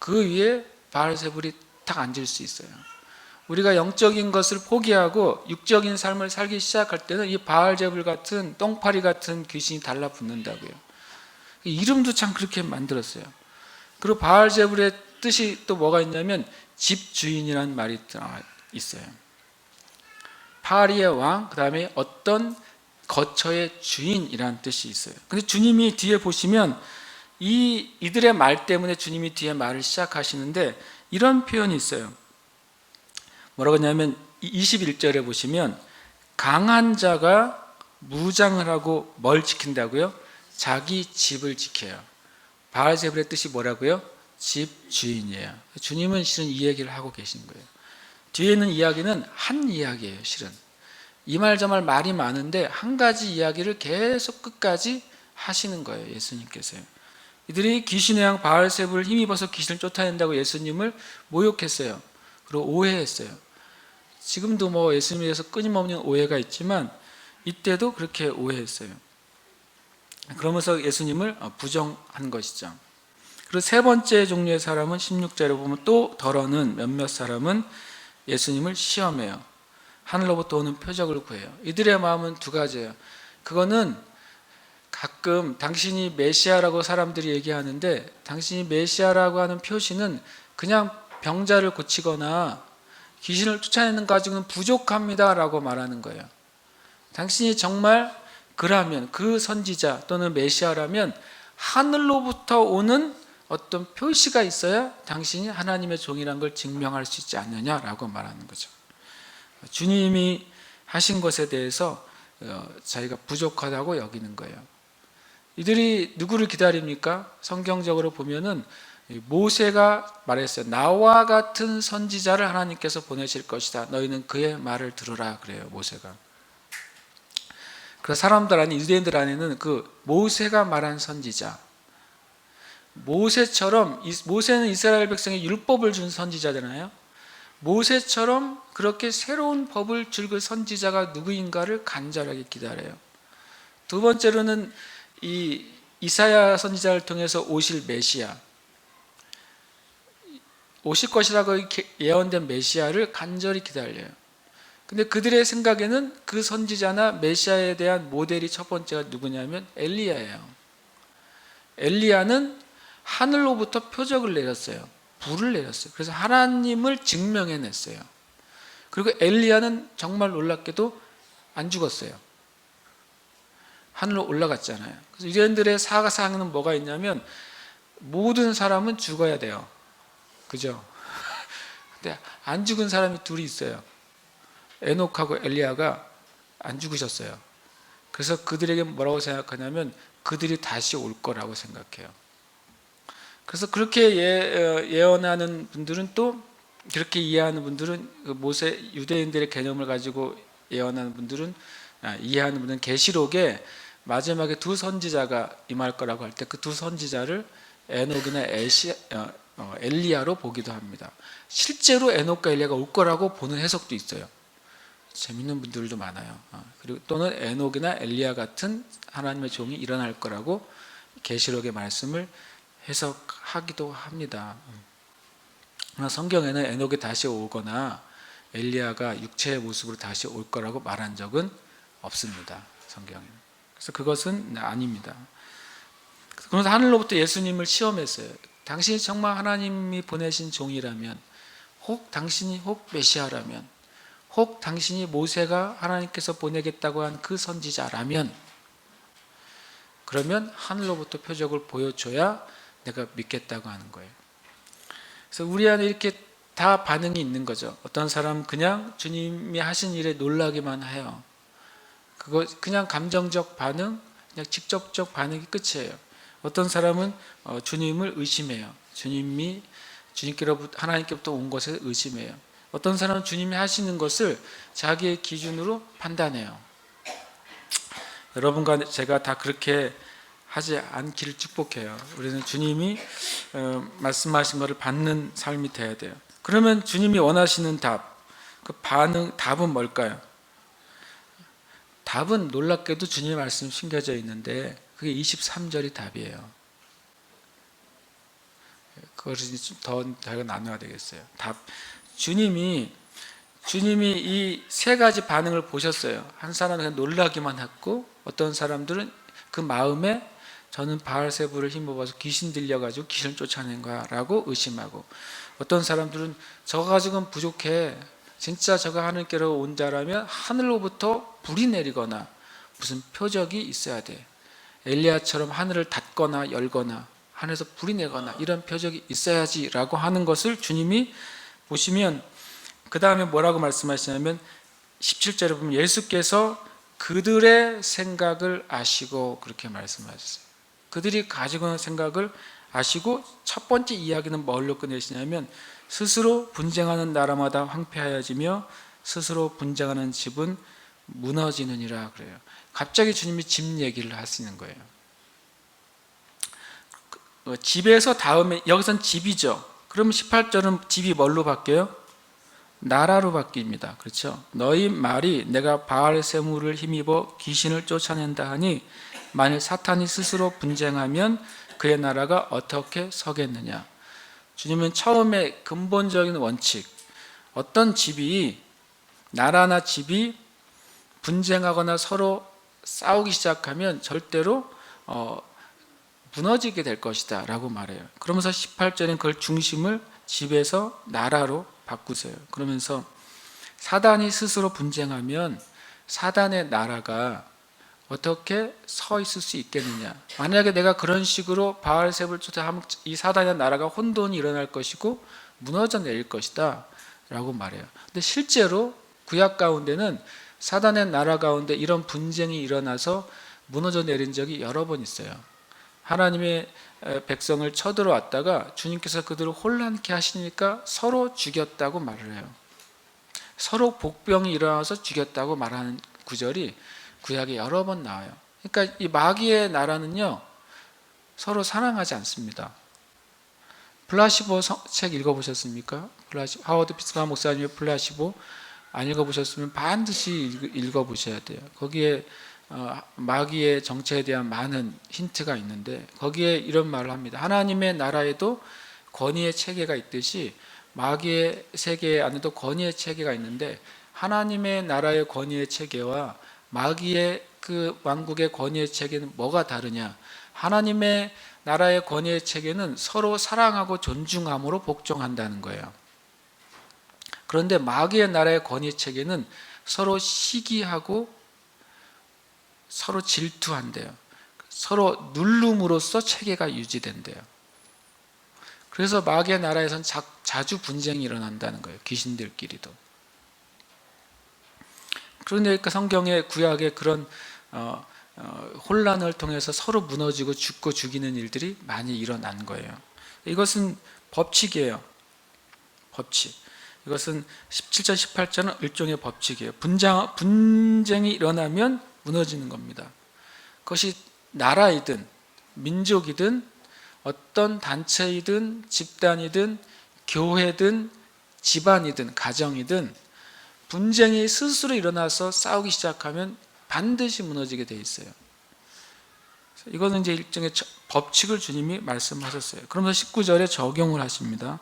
그 위에 바알제불이 딱 앉을 수 있어요. 우리가 영적인 것을 포기하고 육적인 삶을 살기 시작할 때는 이 바알제불 같은, 똥파리 같은 귀신이 달라붙는다고요. 이름도 참 그렇게 만들었어요. 그리고 바알제불의 뜻이 또 뭐가 있냐면 집주인이라는 말이 있어요. 파리의 왕, 그 다음에 어떤 거처의 주인이라는 뜻이 있어요. 근데 주님이 뒤에 보시면 이들의 말 때문에 주님이 뒤에 말을 시작하시는데 이런 표현이 있어요. 뭐라고 하냐면 21절에 보시면, 강한 자가 무장을 하고 뭘 지킨다고요? 자기 집을 지켜요. 바알제불의 뜻이 뭐라고요? 집 주인이에요. 주님은 실은 이 얘기를 하고 계신 거예요. 뒤에 있는 이야기는 한 이야기예요. 실은 이 말 저 말 말이 많은데 한 가지 이야기를 계속 끝까지 하시는 거예요. 예수님께서요. 이들이 귀신의 왕 바알세불을 힘입어서 귀신을 쫓아낸다고 예수님을 모욕했어요. 그리고 오해했어요. 지금도 예수님에 대해서 끊임없는 오해가 있지만 이때도 그렇게 오해했어요. 그러면서 예수님을 부정한 것이죠. 그리고 세 번째 종류의 사람은 16절에 보면 또 더러는 몇몇 사람은 예수님을 시험해요. 하늘로부터 오는 표적을 구해요. 이들의 마음은 두 가지예요. 그거는 가끔 당신이 메시아라고 사람들이 얘기하는데, 당신이 메시아라고 하는 표시는 그냥 병자를 고치거나 귀신을 쫓아내는 것 가지고는 부족합니다 라고 말하는 거예요. 당신이 정말 그라면, 그 선지자 또는 메시아라면 하늘로부터 오는 어떤 표시가 있어야 당신이 하나님의 종이라는 걸 증명할 수 있지 않느냐라고 말하는 거죠. 주님이 하신 것에 대해서 자기가 부족하다고 여기는 거예요. 이들이 누구를 기다립니까? 성경적으로 보면은 모세가 말했어요. 나와 같은 선지자를 하나님께서 보내실 것이다. 너희는 그의 말을 들으라 그래요. 모세가. 그 사람들 안에, 유대인들 안에는 그 모세가 말한 선지자, 모세처럼, 모세는 이스라엘 백성에 율법을 준 선지자잖아요. 모세처럼 그렇게 새로운 법을 줄 그 선지자가 누구인가를 간절하게 기다려요. 두 번째로는 이 이사야 선지자를 통해서 오실 메시아, 오실 것이라고 예언된 메시아를 간절히 기다려요. 근데 그들의 생각에는 그 선지자나 메시아에 대한 모델이 첫 번째가 누구냐면 엘리야예요. 엘리야는 하늘로부터 표적을 내렸어요. 불을 내렸어요. 그래서 하나님을 증명해냈어요. 그리고 엘리야는 정말 놀랍게도 안 죽었어요. 하늘로 올라갔잖아요. 그래서 유대인들의 사상은 뭐가 있냐면 모든 사람은 죽어야 돼요. 그죠? 근데 안 죽은 사람이 둘이 있어요. 에녹하고 엘리야가 안 죽으셨어요. 그래서 그들에게 뭐라고 생각하냐면 그들이 다시 올 거라고 생각해요. 그래서 그렇게 예언하는 분들은, 또 그렇게 이해하는 분들은, 모세 유대인들의 개념을 가지고 예언하는 분들은, 이해하는 분들은 계시록에 마지막에 두 선지자가 임할 거라고 할 때 그 두 선지자를 에녹이나 엘리야로 보기도 합니다. 실제로 에녹과 엘리야가 올 거라고 보는 해석도 있어요. 재밌는 분들도 많아요. 그리고 또는 에녹이나 엘리야 같은 하나님의 종이 일어날 거라고 계시록의 말씀을 해석하기도 합니다. 성경에는 에녹이 다시 오거나 엘리야가 육체의 모습으로 다시 올 거라고 말한 적은 없습니다. 성경에는. 그래서 그것은 아닙니다. 그래서 하늘로부터 예수님을 시험했어요. 당신이 정말 하나님이 보내신 종이라면, 당신이 혹 메시아라면, 혹 당신이 모세가 하나님께서 보내겠다고 한 그 선지자라면, 그러면 하늘로부터 표적을 보여줘야 내가 믿겠다고 하는 거예요. 그래서 우리 안에 이렇게 다 반응이 있는 거죠. 어떤 사람은 그냥 주님이 하신 일에 놀라기만 해요. 그거 그냥 감정적 반응, 그냥 직접적 반응이 끝이에요. 어떤 사람은 주님을 의심해요. 주님께로부터, 하나님께부터 온 것에 의심해요. 어떤 사람은 주님이 하시는 것을 자기의 기준으로 판단해요. 여러분과 제가 다 그렇게 하지 않기를 축복해요. 우리는 주님이 말씀하신 것을 받는 삶이 돼야 돼요. 그러면 주님이 원하시는 답, 그 답은 뭘까요? 답은 놀랍게도 주님의 말씀이 숨겨져 있는데 그게 23절이 답이에요. 그것을 더 나눠야 되겠어요. 주님이 이 세 가지 반응을 보셨어요. 한 사람은 그냥 놀라기만 했고, 어떤 사람들은 그 마음에 저는 바알세불을 힘입어서 귀신 들려가지고 귀신을 쫓아낸 거라고 의심하고, 어떤 사람들은 저거 가지고는 부족해, 진짜 저가 하늘께로 온 자라면 하늘로부터 불이 내리거나 무슨 표적이 있어야 돼, 엘리야처럼 하늘을 닫거나 열거나 하늘에서 불이 내거나 이런 표적이 있어야지 라고 하는 것을 주님이 보시면, 그 다음에 뭐라고 말씀하시냐면 17절에 보면 예수께서 그들의 생각을 아시고 그렇게 말씀하셨어요. 그들이 가지고 있는 생각을 아시고, 첫 번째 이야기는 뭘로 끝내시냐면 스스로 분쟁하는 나라마다 황폐하여지며 스스로 분쟁하는 집은 무너지느니라 그래요. 갑자기 주님이 집 얘기를 하시는 거예요. 집에서 다음에, 여기선 집이죠. 그러면 18절은 집이 뭘로 바뀌어요? 나라로 바뀝니다. 그렇죠? 너희 말이 내가 바알세물을 힘입어 귀신을 쫓아낸다 하니 만일 사탄이 스스로 분쟁하면 그의 나라가 어떻게 서겠느냐. 주님은 처음에 근본적인 원칙, 어떤 집이 나라나 집이 분쟁하거나 서로 싸우기 시작하면 절대로 무너지게 될 것이다 라고 말해요. 그러면서 18절엔 그걸 중심을 집에서 나라로 바꾸세요. 그러면서 사단이 스스로 분쟁하면 사단의 나라가 어떻게 서 있을 수 있겠느냐. 만약에 내가 그런 식으로 바알세불 쫓아하면 이 사단의 나라가 혼돈이 일어날 것이고 무너져 내릴 것이다 라고 말해요. 근데 실제로 구약 가운데는 사단의 나라 가운데 이런 분쟁이 일어나서 무너져 내린 적이 여러 번 있어요. 하나님의 백성을 쳐들어왔다가 주님께서 그들을 혼란케 하시니까 서로 죽였다고 말을 해요. 서로 복병이 일어나서 죽였다고 말하는 구절이 구약에 여러 번 나와요. 그러니까 이 마귀의 나라는요, 서로 사랑하지 않습니다. 블라시보 책 읽어보셨습니까? 하워드 피스가 목사님의 블라시보 안 읽어보셨으면 반드시 읽어보셔야 돼요. 거기에 마귀의 정체에 대한 많은 힌트가 있는데 거기에 이런 말을 합니다. 하나님의 나라에도 권위의 체계가 있듯이 마귀의 세계 안에도 권위의 체계가 있는데 하나님의 나라의 권위의 체계와 마귀의 그 왕국의 권위의 체계는 뭐가 다르냐? 하나님의 나라의 권위의 체계는 서로 사랑하고 존중함으로 복종한다는 거예요. 그런데 마귀의 나라의 권위의 체계는 서로 시기하고 서로 질투한대요. 서로 누름으로써 체계가 유지된대요. 그래서 마귀의 나라에선 자주 분쟁이 일어난다는 거예요. 귀신들끼리도. 그런데 그러니까 성경의 구약의 그런 혼란을 통해서 서로 무너지고 죽고 죽이는 일들이 많이 일어난 거예요. 이것은 법칙이에요. 법칙. 이것은 17절, 18절은 일종의 법칙이에요. 분쟁이 일어나면 무너지는 겁니다. 그것이 나라이든 민족이든 어떤 단체이든 집단이든 교회든 집안이든 가정이든 분쟁이 스스로 일어나서 싸우기 시작하면 반드시 무너지게 돼 있어요. 이거는 이제 일종의 법칙을 주님이 말씀하셨어요. 그러면서 19절에 적용을 하십니다.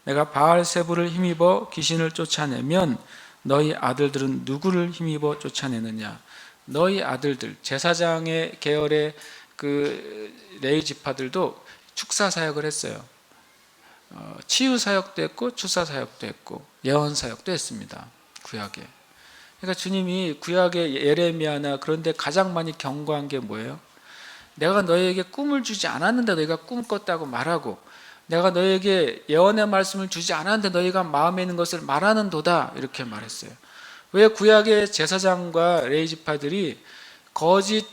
내가 바알세불을 힘입어 귀신을 쫓아내면 너희 아들들은 누구를 힘입어 쫓아내느냐. 너희 아들들, 제사장의 계열의 그 레위 지파들도 축사 사역을 했어요. 치유 사역도 했고 추사 사역도 했고 예언 사역도 했습니다. 구약에. 그러니까 주님이 구약의 예레미야나 그런 데 가장 많이 경고한 게 뭐예요? 내가 너희에게 꿈을 주지 않았는데 너희가 꿈 꿨다고 말하고 내가 너희에게 예언의 말씀을 주지 않았는데 너희가 마음에 있는 것을 말하는 도다 이렇게 말했어요. 왜 구약의 제사장과 레위지파들이 거짓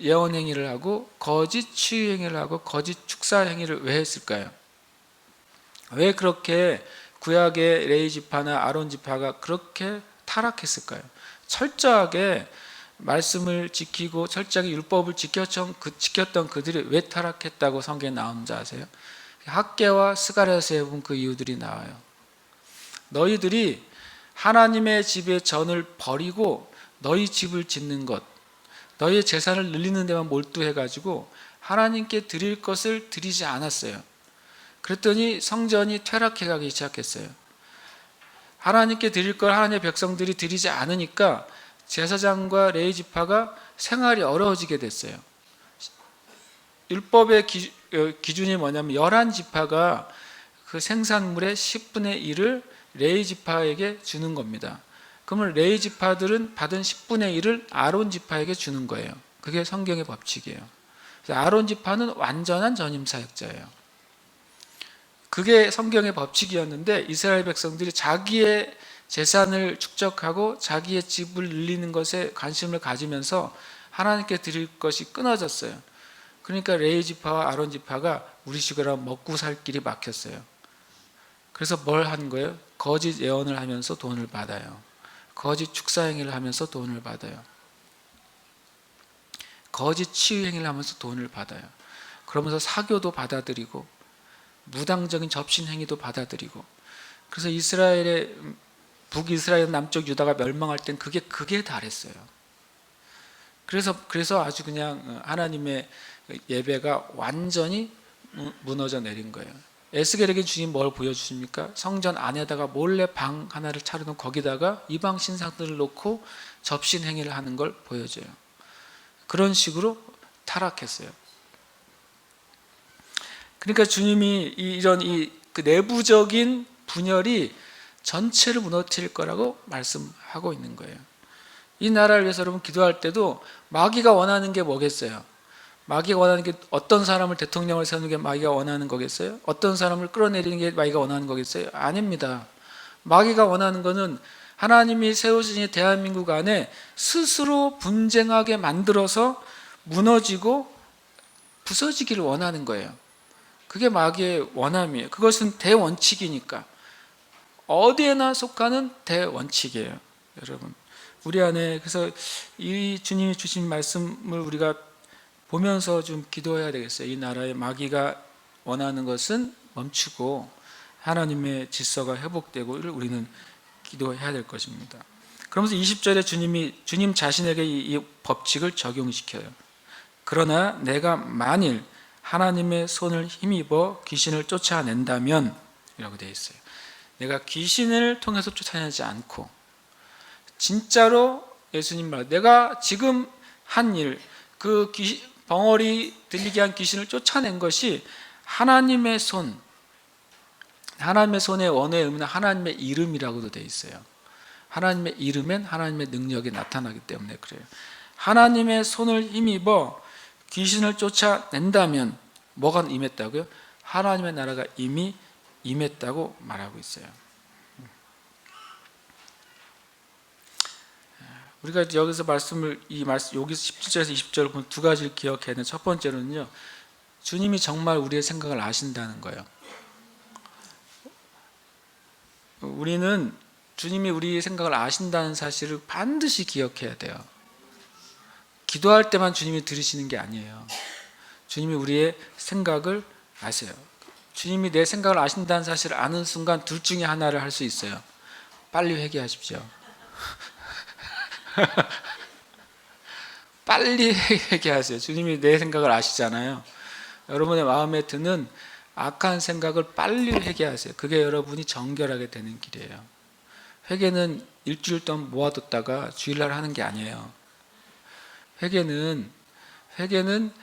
예언 행위를 하고 거짓 치유 행위를 하고 거짓 축사 행위를 왜 했을까요? 왜 그렇게 구약의 레위지파나 아론지파가 그렇게 타락했을까요? 철저하게 말씀을 지키고 철저하게 율법을 지켰던 그들이 왜 타락했다고 성경에 나오는지 아세요? 학개와 스가랴서에 보면 그 이유들이 나와요. 너희들이 하나님의 집의 전을 버리고 너희 집을 짓는 것, 너희의 재산을 늘리는 데만 몰두해가지고 하나님께 드릴 것을 드리지 않았어요. 그랬더니 성전이 퇴락해가기 시작했어요. 하나님께 드릴 걸 하나님의 백성들이 드리지 않으니까 제사장과 레위지파가 생활이 어려워지게 됐어요. 율법의 기준이 뭐냐면 11지파가 그 생산물의 10분의 1을 레위지파에게 주는 겁니다. 그러면 레위지파들은 받은 10분의 1을 아론지파에게 주는 거예요. 그게 성경의 법칙이에요. 아론지파는 완전한 전임사역자예요. 그게 성경의 법칙이었는데 이스라엘 백성들이 자기의 재산을 축적하고 자기의 집을 늘리는 것에 관심을 가지면서 하나님께 드릴 것이 끊어졌어요. 그러니까 레위지파와 아론지파가 우리 식으로 먹고 살 길이 막혔어요. 그래서 뭘 한 거예요? 거짓 예언을 하면서 돈을 받아요. 거짓 축사 행위를 하면서 돈을 받아요. 거짓 치유 행위를 하면서 돈을 받아요. 그러면서 사교도 받아들이고 무당적인 접신 행위도 받아들이고. 그래서 이스라엘의 북이스라엘 남쪽 유다가 멸망할 땐 그게 극에 달했어요. 그래서 아주 그냥 하나님의 예배가 완전히 무너져 내린 거예요. 에스겔에게 주님 뭘 보여주십니까? 성전 안에다가 몰래 방 하나를 차려놓은 거기다가 이방 신상들을 놓고 접신 행위를 하는 걸 보여줘요. 그런 식으로 타락했어요. 그러니까 주님이 이런 그 내부적인 분열이 전체를 무너뜨릴 거라고 말씀하고 있는 거예요. 이 나라를 위해서 여러분 기도할 때도 마귀가 원하는 게 뭐겠어요? 마귀가 원하는 게 어떤 사람을 대통령을 세우는 게 마귀가 원하는 거겠어요? 어떤 사람을 끌어내리는 게 마귀가 원하는 거겠어요? 아닙니다. 마귀가 원하는 거는 하나님이 세우신 대한민국 안에 스스로 분쟁하게 만들어서 무너지고 부서지기를 원하는 거예요. 그게 마귀의 원함이에요. 그것은 대원칙이니까. 어디에나 속하는 대원칙이에요. 여러분, 우리 안에 그래서 이 주님이 주신 말씀을 우리가 보면서 좀 기도해야 되겠어요. 이 나라의 마귀가 원하는 것은 멈추고 하나님의 질서가 회복되고를 우리는 기도해야 될 것입니다. 그러면서 20절에 주님 자신에게 이 법칙을 적용시켜요. 그러나 내가 만일 하나님의 손을 힘입어 귀신을 쫓아낸다면 이라고 되어 있어요. 내가 귀신을 통해서 쫓아내지 않고 진짜로 예수님 말 내가 지금 한 일, 그 벙어리 들리게 한 귀신을 쫓아낸 것이 하나님의 손, 하나님의 손의 원어의 의미는 하나님의 이름이라고도 되어 있어요. 하나님의 이름엔 하나님의 능력이 나타나기 때문에 그래요. 하나님의 손을 힘입어 귀신을 쫓아낸다면 뭐가 임했다고요? 하나님의 나라가 이미 임했다고 말하고 있어요. 우리가 여기서 여기서 17절에서 20절을 보면 두 가지를 기억해야 되는 첫 번째로는요, 주님이 정말 우리의 생각을 아신다는 거예요. 우리는 주님이 우리의 생각을 아신다는 사실을 반드시 기억해야 돼요. 기도할 때만 주님이 들으시는 게 아니에요. 주님이 우리의 생각을 아세요. 주님이 내 생각을 아신다는 사실을 아는 순간 둘 중에 하나를 할 수 있어요. 빨리 회개하십시오. 빨리 회개하세요. 주님이 내 생각을 아시잖아요. 여러분의 마음에 드는 악한 생각을 빨리 회개하세요. 그게 여러분이 정결하게 되는 길이에요. 회개는 일주일 동안 모아뒀다가 주일날 하는 게 아니에요. 회개는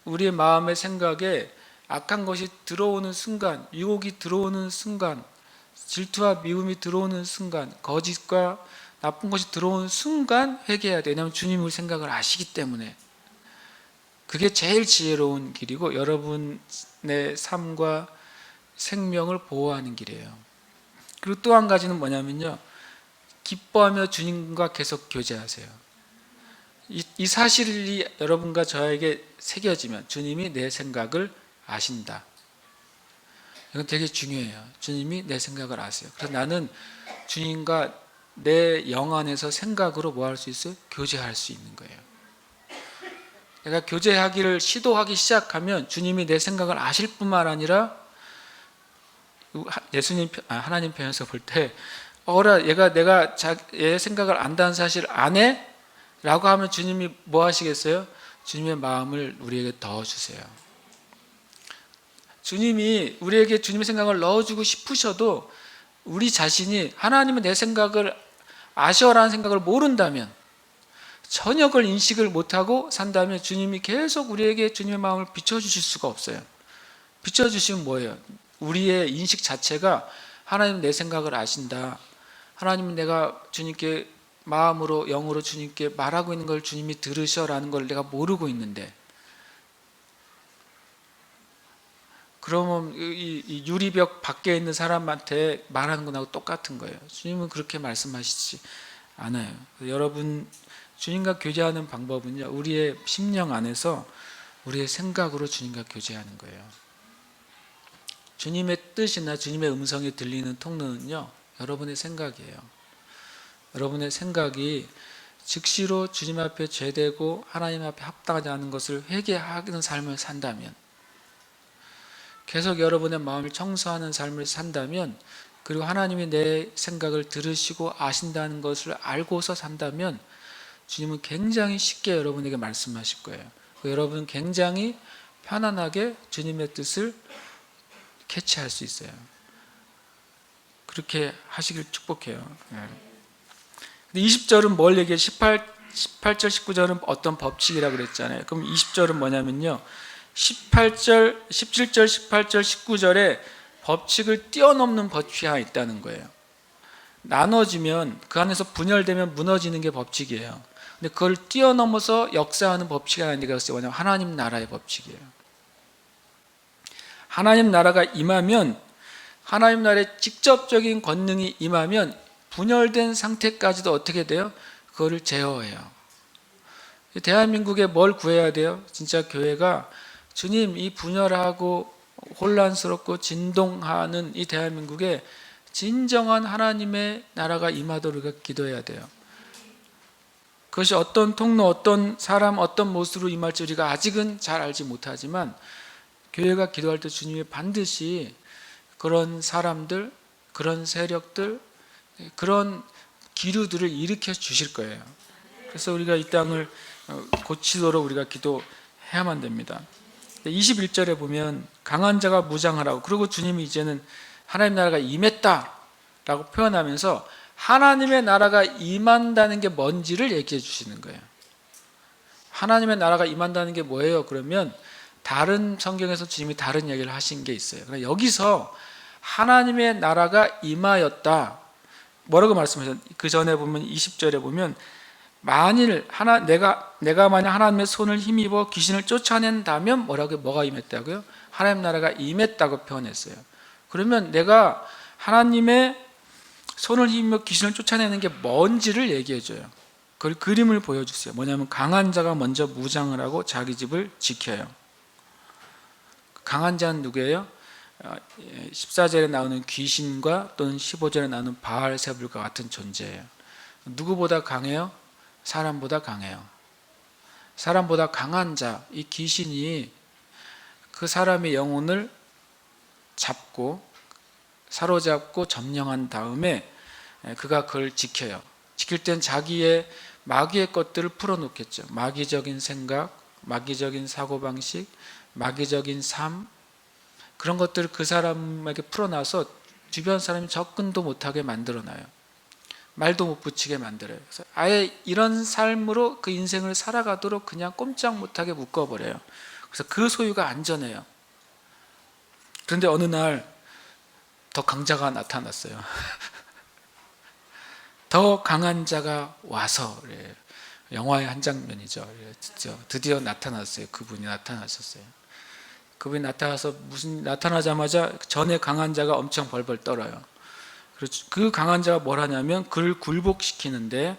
우리의 마음의 생각에 악한 것이 들어오는 순간, 유혹이 들어오는 순간, 질투와 미움이 들어오는 순간, 거짓과 나쁜 것이 들어오는 순간 회개해야 돼요. 왜냐하면 주님이 우리 생각을 아시기 때문에. 그게 제일 지혜로운 길이고 여러분의 삶과 생명을 보호하는 길이에요. 그리고 또 한 가지는 뭐냐면요, 기뻐하며 주님과 계속 교제하세요. 이 사실이 여러분과 저에게 새겨지면 주님이 내 생각을 아신다. 이건 되게 중요해요. 주님이 내 생각을 아세요. 그래서 나는 주님과 내 영 안에서 생각으로 뭐 할 수 있어요? 교제할 수 있는 거예요. 내가 교제하기를 시도하기 시작하면 주님이 내 생각을 아실 뿐만 아니라 하나님 편에서 볼 때 얘가 내가 얘 생각을 안다는 사실 안 해? 라고 하면 주님이 뭐 하시겠어요? 주님의 마음을 우리에게 넣어주세요. 주님이 우리에게 주님의 생각을 넣어주고 싶으셔도 우리 자신이 하나님은 내 생각을 아셔라는 생각을 모른다면, 전혀 그걸 인식을 못하고 산다면 주님이 계속 우리에게 주님의 마음을 비춰주실 수가 없어요. 비춰주시면 뭐예요? 우리의 인식 자체가 하나님은 내 생각을 아신다, 하나님은 내가 주님께 마음으로 영으로 주님께 말하고 있는 걸 주님이 들으셔라는 걸 내가 모르고 있는데, 그러면 이 유리벽 밖에 있는 사람한테 말하는 거하고 똑같은 거예요. 주님은 그렇게 말씀하시지 않아요. 여러분, 주님과 교제하는 방법은요, 우리의 심령 안에서 우리의 생각으로 주님과 교제하는 거예요. 주님의 뜻이나 주님의 음성이 들리는 통로는요, 여러분의 생각이에요. 여러분의 생각이 즉시로 주님 앞에 죄되고 하나님 앞에 합당하지 않은 것을 회개하는 삶을 산다면, 계속 여러분의 마음을 청소하는 삶을 산다면, 그리고 하나님이 내 생각을 들으시고 아신다는 것을 알고서 산다면 주님은 굉장히 쉽게 여러분에게 말씀하실 거예요. 여러분은 굉장히 편안하게 주님의 뜻을 캐치할 수 있어요. 그렇게 하시길 축복해요. 근데 20절은 뭘 얘기해요? 18절, 19절은 어떤 법칙이라고 그랬잖아요. 그럼 20절은 뭐냐면요, 17절, 18절, 19절에 법칙을 뛰어넘는 법칙이 하나 있다는 거예요. 나눠지면, 그 안에서 분열되면 무너지는 게 법칙이에요. 근데 그걸 뛰어넘어서 역사하는 법칙이 하나 있는데, 그것이 뭐냐면 하나님 나라의 법칙이에요. 하나님 나라가 임하면, 하나님 나라의 직접적인 권능이 임하면 분열된 상태까지도 어떻게 돼요? 그거를 제어해요. 대한민국에 뭘 구해야 돼요? 진짜 교회가 주님, 이 분열하고 혼란스럽고 진동하는 이 대한민국에 진정한 하나님의 나라가 임하도록 우리가 기도해야 돼요. 그것이 어떤 통로, 어떤 사람, 어떤 모습으로 임할지 우리가 아직은 잘 알지 못하지만, 교회가 기도할 때 주님이 반드시 그런 사람들, 그런 세력들, 그런 기류들을 일으켜 주실 거예요. 그래서 우리가 이 땅을 고치도록 우리가 기도해야만 됩니다. 21절에 보면 강한 자가 무장하라고, 그리고 주님이 이제는 하나님 나라가 임했다라고 표현하면서 하나님의 나라가 임한다는 게 뭔지를 얘기해 주시는 거예요. 하나님의 나라가 임한다는 게 뭐예요? 그러면 다른 성경에서 주님이 다른 얘기를 하신 게 있어요. 그러니까 여기서 하나님의 나라가 임하였다, 뭐라고 말씀하셨어요? 그 전에 보면 20절에 보면 만일 내가 만약 하나님의 손을 힘입어 귀신을 쫓아낸다면 뭐가 임했다고요? 하나님 나라가 임했다고 표현했어요. 그러면 내가 하나님의 손을 힘입어 귀신을 쫓아내는 게 뭔지를 얘기해 줘요. 그걸 그림을 보여주세요. 뭐냐면 강한 자가 먼저 무장을 하고 자기 집을 지켜요. 강한 자는 누구예요? 14절에 나오는 귀신과 또는 15절에 나오는 바알세불과 같은 존재예요. 누구보다 강해요? 사람보다 강해요. 사람보다 강한 자, 이 귀신이 그 사람의 영혼을 잡고 사로잡고 점령한 다음에 그가 그걸 지켜요. 지킬 땐 자기의 마귀의 것들을 풀어놓겠죠. 마귀적인 생각, 마귀적인 사고방식, 마귀적인 삶, 그런 것들을 그 사람에게 풀어놔서 주변 사람이 접근도 못하게 만들어놔요. 말도 못 붙이게 만들어요. 그래서 아예 이런 삶으로 그 인생을 살아가도록 그냥 꼼짝 못하게 묶어버려요. 그래서 그 소유가 안전해요. 그런데 어느 날 더 강자가 나타났어요. 더 강한 자가 와서, 영화의 한 장면이죠. 드디어 나타났어요. 그분이 나타나셨어요. 그분이 나타나서 나타나자마자 전에 강한 자가 엄청 벌벌 떨어요. 그 강한 자가 뭘 하냐면 그를 굴복시키는데,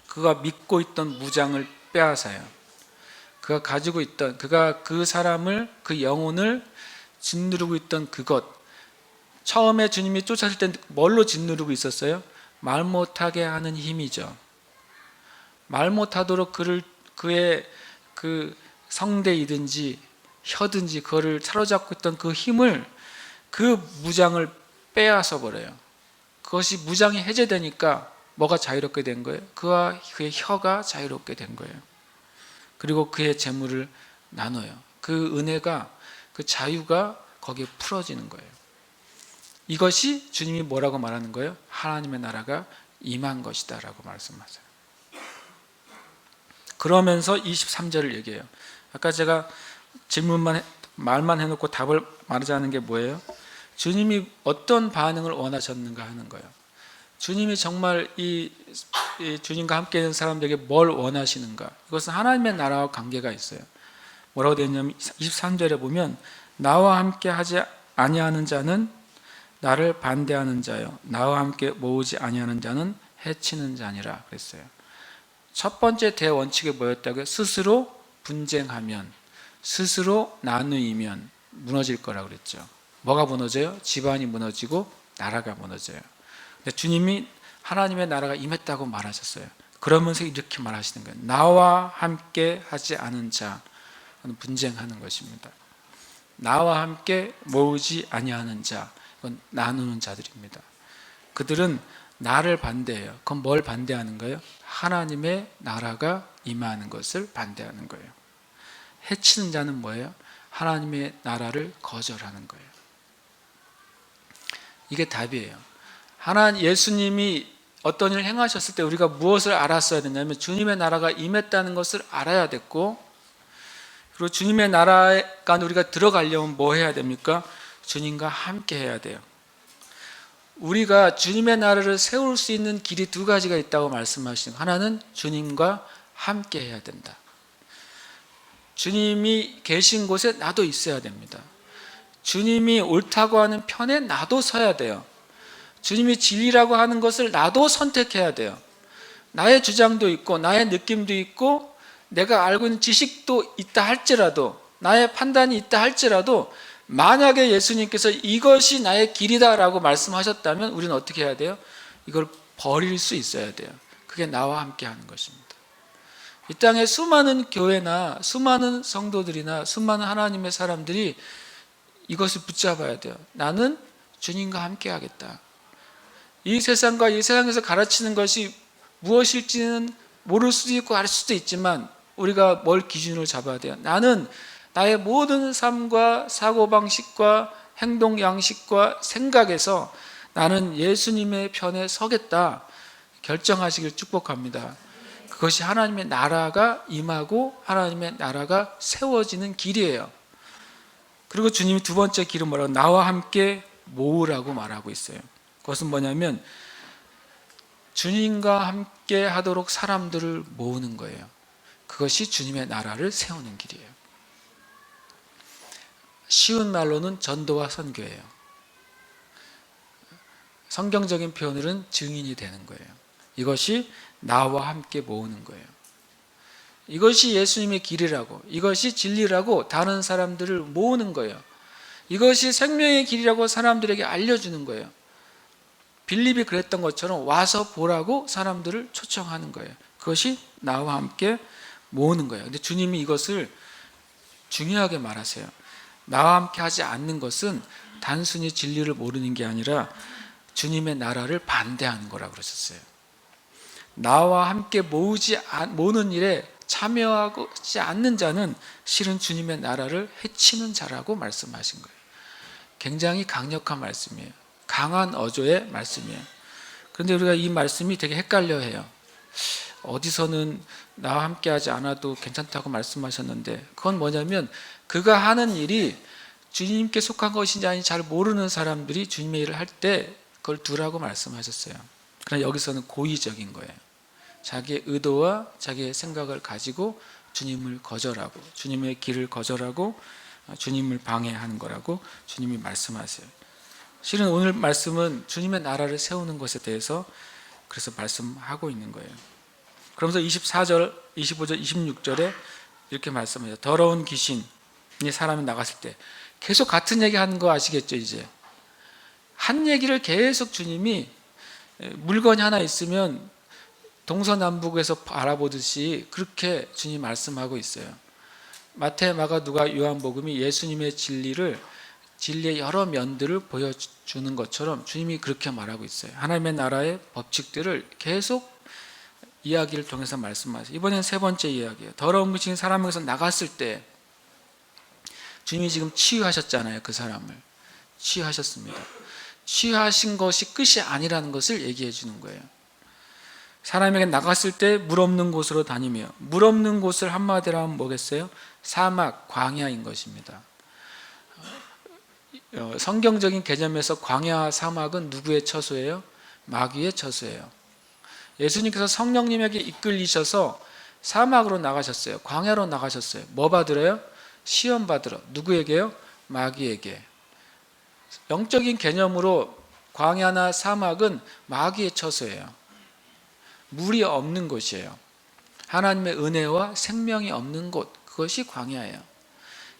그가 믿고 있던 무장을 빼앗아요. 그가 가지고 있던, 그가 그 사람을, 그 영혼을 짓누르고 있던 그것, 처음에 주님이 쫓았을 때 뭘로 짓누르고 있었어요? 말 못하게 하는 힘이죠. 말 못하도록 그의 그 성대이든지 혀든지 그거를 사로잡고 있던 그 힘을, 그 무장을 빼앗아 버려요. 그것이 무장이 해제되니까 뭐가 자유롭게 된 거예요? 그와 그의 혀가 자유롭게 된 거예요. 그리고 그의 재물을 나눠요. 그 은혜가, 그 자유가 거기에 풀어지는 거예요. 이것이 주님이 뭐라고 말하는 거예요? 하나님의 나라가 임한 것이다 라고 말씀하세요. 그러면서 23절을 얘기해요. 아까 제가 말만 해놓고 답을 말하지 않은 게 뭐예요? 주님이 어떤 반응을 원하셨는가 하는 거예요. 주님이 정말 이 주님과 함께 있는 사람들에게 뭘 원하시는가? 이것은 하나님의 나라와 관계가 있어요. 뭐라고 되어 있냐면 23절에 보면 나와 함께 하지 아니하는 자는 나를 반대하는 자요, 나와 함께 모으지 아니하는 자는 해치는 자니라 그랬어요. 첫 번째 대원칙이 뭐였다고요? 스스로 분쟁하면, 스스로 나누이면 무너질 거라고 그랬죠. 뭐가 무너져요? 집안이 무너지고 나라가 무너져요. 근데 주님이 하나님의 나라가 임했다고 말하셨어요. 그러면서 이렇게 말하시는 거예요. 나와 함께 하지 않은 자는 분쟁하는 것입니다. 나와 함께 모으지 아니하는 자, 이건 나누는 자들입니다. 그들은 나를 반대해요. 그럼 뭘 반대하는 거예요? 하나님의 나라가 임하는 것을 반대하는 거예요. 해치는 자는 뭐예요? 하나님의 나라를 거절하는 거예요. 이게 답이에요. 예수님이 어떤 일을 행하셨을 때 우리가 무엇을 알았어야 되냐면 주님의 나라가 임했다는 것을 알아야 됐고, 그리고 주님의 나라가 우리가 들어가려면 뭐 해야 됩니까? 주님과 함께 해야 돼요. 우리가 주님의 나라를 세울 수 있는 길이 두 가지가 있다고 말씀하시는, 하나는 주님과 함께 해야 된다. 주님이 계신 곳에 나도 있어야 됩니다. 주님이 옳다고 하는 편에 나도 서야 돼요. 주님이 진리라고 하는 것을 나도 선택해야 돼요. 나의 주장도 있고 나의 느낌도 있고 내가 알고 있는 지식도 있다 할지라도, 나의 판단이 있다 할지라도, 만약에 예수님께서 이것이 나의 길이다라고 말씀하셨다면 우리는 어떻게 해야 돼요? 이걸 버릴 수 있어야 돼요. 그게 나와 함께 하는 것입니다. 이 땅에 수많은 교회나 수많은 성도들이나 수많은 하나님의 사람들이 이것을 붙잡아야 돼요. 나는 주님과 함께 하겠다. 이 세상과 이 세상에서 가르치는 것이 무엇일지는 모를 수도 있고 알 수도 있지만 우리가 뭘 기준으로 잡아야 돼요? 나는 나의 모든 삶과 사고방식과 행동 양식과 생각에서 나는 예수님의 편에 서겠다 결정하시길 축복합니다. 그것이 하나님의 나라가 임하고 하나님의 나라가 세워지는 길이에요. 그리고 주님이 두 번째 길은 뭐라고? 나와 함께 모으라고 말하고 있어요. 그것은 뭐냐면 주님과 함께 하도록 사람들을 모으는 거예요. 그것이 주님의 나라를 세우는 길이에요. 쉬운 말로는 전도와 선교예요. 성경적인 표현으로는 증인이 되는 거예요. 이것이 나와 함께 모으는 거예요. 이것이 예수님의 길이라고, 이것이 진리라고 다른 사람들을 모으는 거예요. 이것이 생명의 길이라고 사람들에게 알려주는 거예요. 빌립이 그랬던 것처럼 와서 보라고 사람들을 초청하는 거예요. 그것이 나와 함께 모으는 거예요. 근데 주님이 이것을 중요하게 말하세요. 나와 함께 하지 않는 것은 단순히 진리를 모르는 게 아니라 주님의 나라를 반대하는 거라고 그러셨어요. 나와 함께 모으는 일에 참여하지 않는 자는 실은 주님의 나라를 해치는 자라고 말씀하신 거예요. 굉장히 강력한 말씀이에요. 강한 어조의 말씀이에요. 그런데 우리가 이 말씀이 되게 헷갈려 해요. 어디서는 나와 함께 하지 않아도 괜찮다고 말씀하셨는데, 그건 뭐냐면 그가 하는 일이 주님께 속한 것인지 아닌지 잘 모르는 사람들이 주님의 일을 할 때 그걸 두라고 말씀하셨어요. 그러나 여기서는 고의적인 거예요. 자기의 의도와 자기의 생각을 가지고 주님을 거절하고 주님의 길을 거절하고 주님을 방해하는 거라고 주님이 말씀하세요. 실은 오늘 말씀은 주님의 나라를 세우는 것에 대해서 그래서 말씀하고 있는 거예요. 그러면서 24절, 25절, 26절에 이렇게 말씀해요. 더러운 귀신이 사람이 나갔을 때, 계속 같은 얘기 하는 거 아시겠죠? 이제 한 얘기를 계속 주님이, 물건이 하나 있으면 동서남북에서 바라보듯이 그렇게 주님 말씀하고 있어요. 마태, 마가, 누가, 요한복음이 예수님의 진리의 여러 면들을 보여주는 것처럼 주님이 그렇게 말하고 있어요. 하나님의 나라의 법칙들을 계속 이야기를 통해서 말씀하세요. 이번엔 세 번째 이야기예요. 더러운 귀신이 사람에게서 나갔을 때 주님이 지금 치유하셨잖아요. 그 사람을 치유하셨습니다. 치유하신 것이 끝이 아니라는 것을 얘기해 주는 거예요. 사람에게 나갔을 때 물 없는 곳으로 다니며, 물 없는 곳을 한마디로 하면 뭐겠어요? 사막, 광야인 것입니다. 성경적인 개념에서 광야와 사막은 누구의 처소예요? 마귀의 처소예요. 예수님께서 성령님에게 이끌리셔서 사막으로 나가셨어요. 광야로 나가셨어요. 뭐 받으러요? 시험 받으러. 누구에게요? 마귀에게. 영적인 개념으로 광야나 사막은 마귀의 처소예요. 물이 없는 곳이에요. 하나님의 은혜와 생명이 없는 곳, 그것이 광야예요.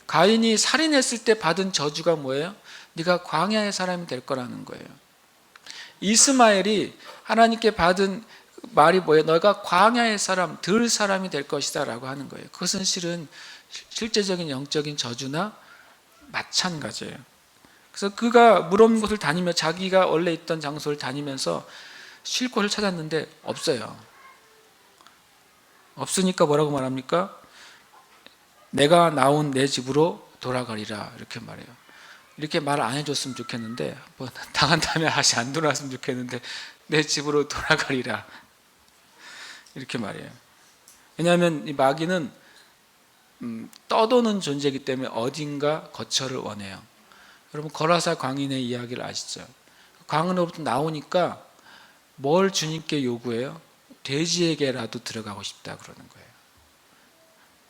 가인이 살인했을 때 받은 저주가 뭐예요? 네가 광야의 사람이 될 거라는 거예요. 이스마엘이 하나님께 받은 말이 뭐예요? 너가 광야의 사람, 들 사람이 될 것이다 라고 하는 거예요. 그것은 실은 실제적인 영적인 저주나 마찬가지예요. 그래서 그가 물 없는 곳을 다니며 자기가 원래 있던 장소를 다니면서 쉴 곳을 찾았는데 없어요. 없으니까 뭐라고 말합니까? 내가 나온 내 집으로 돌아가리라 이렇게 말해요. 이렇게 말 안 해줬으면 좋겠는데, 뭐 당한다면 다시 안 돌아왔으면 좋겠는데 내 집으로 돌아가리라 이렇게 말해요. 왜냐하면 이 마귀는 떠도는 존재이기 때문에 어딘가 거처를 원해요. 여러분 거라사 광인의 이야기를 아시죠? 광으로부터 나오니까 뭘 주님께 요구해요? 돼지에게라도 들어가고 싶다 그러는 거예요.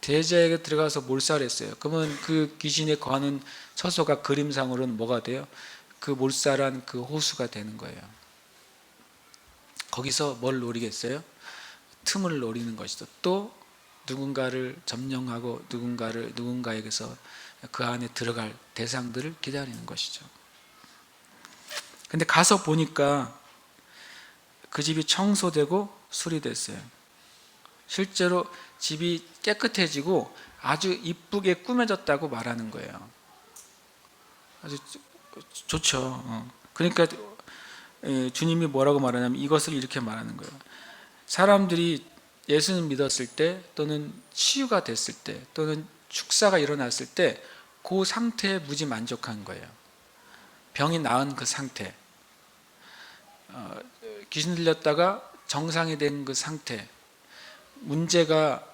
돼지에게 들어가서 몰살했어요. 그러면 그 귀신에 거하는 처소가 그림상으로는 뭐가 돼요? 그 몰살한 그 호수가 되는 거예요. 거기서 뭘 노리겠어요? 틈을 노리는 것이죠. 또 누군가를 점령하고 누군가에게서 그 안에 들어갈 대상들을 기다리는 것이죠. 근데 가서 보니까 그 집이 청소되고 수리됐어요. 실제로 집이 깨끗해지고 아주 이쁘게 꾸며졌다고 말하는 거예요. 아주 좋죠. 그러니까 주님이 뭐라고 말하냐면 이것을 이렇게 말하는 거예요. 사람들이 예수를 믿었을 때 또는 치유가 됐을 때 또는 축사가 일어났을 때 그 상태에 무지 만족한 거예요. 병이 나은 그 상태, 귀신 들렸다가 정상이 된 그 상태, 문제가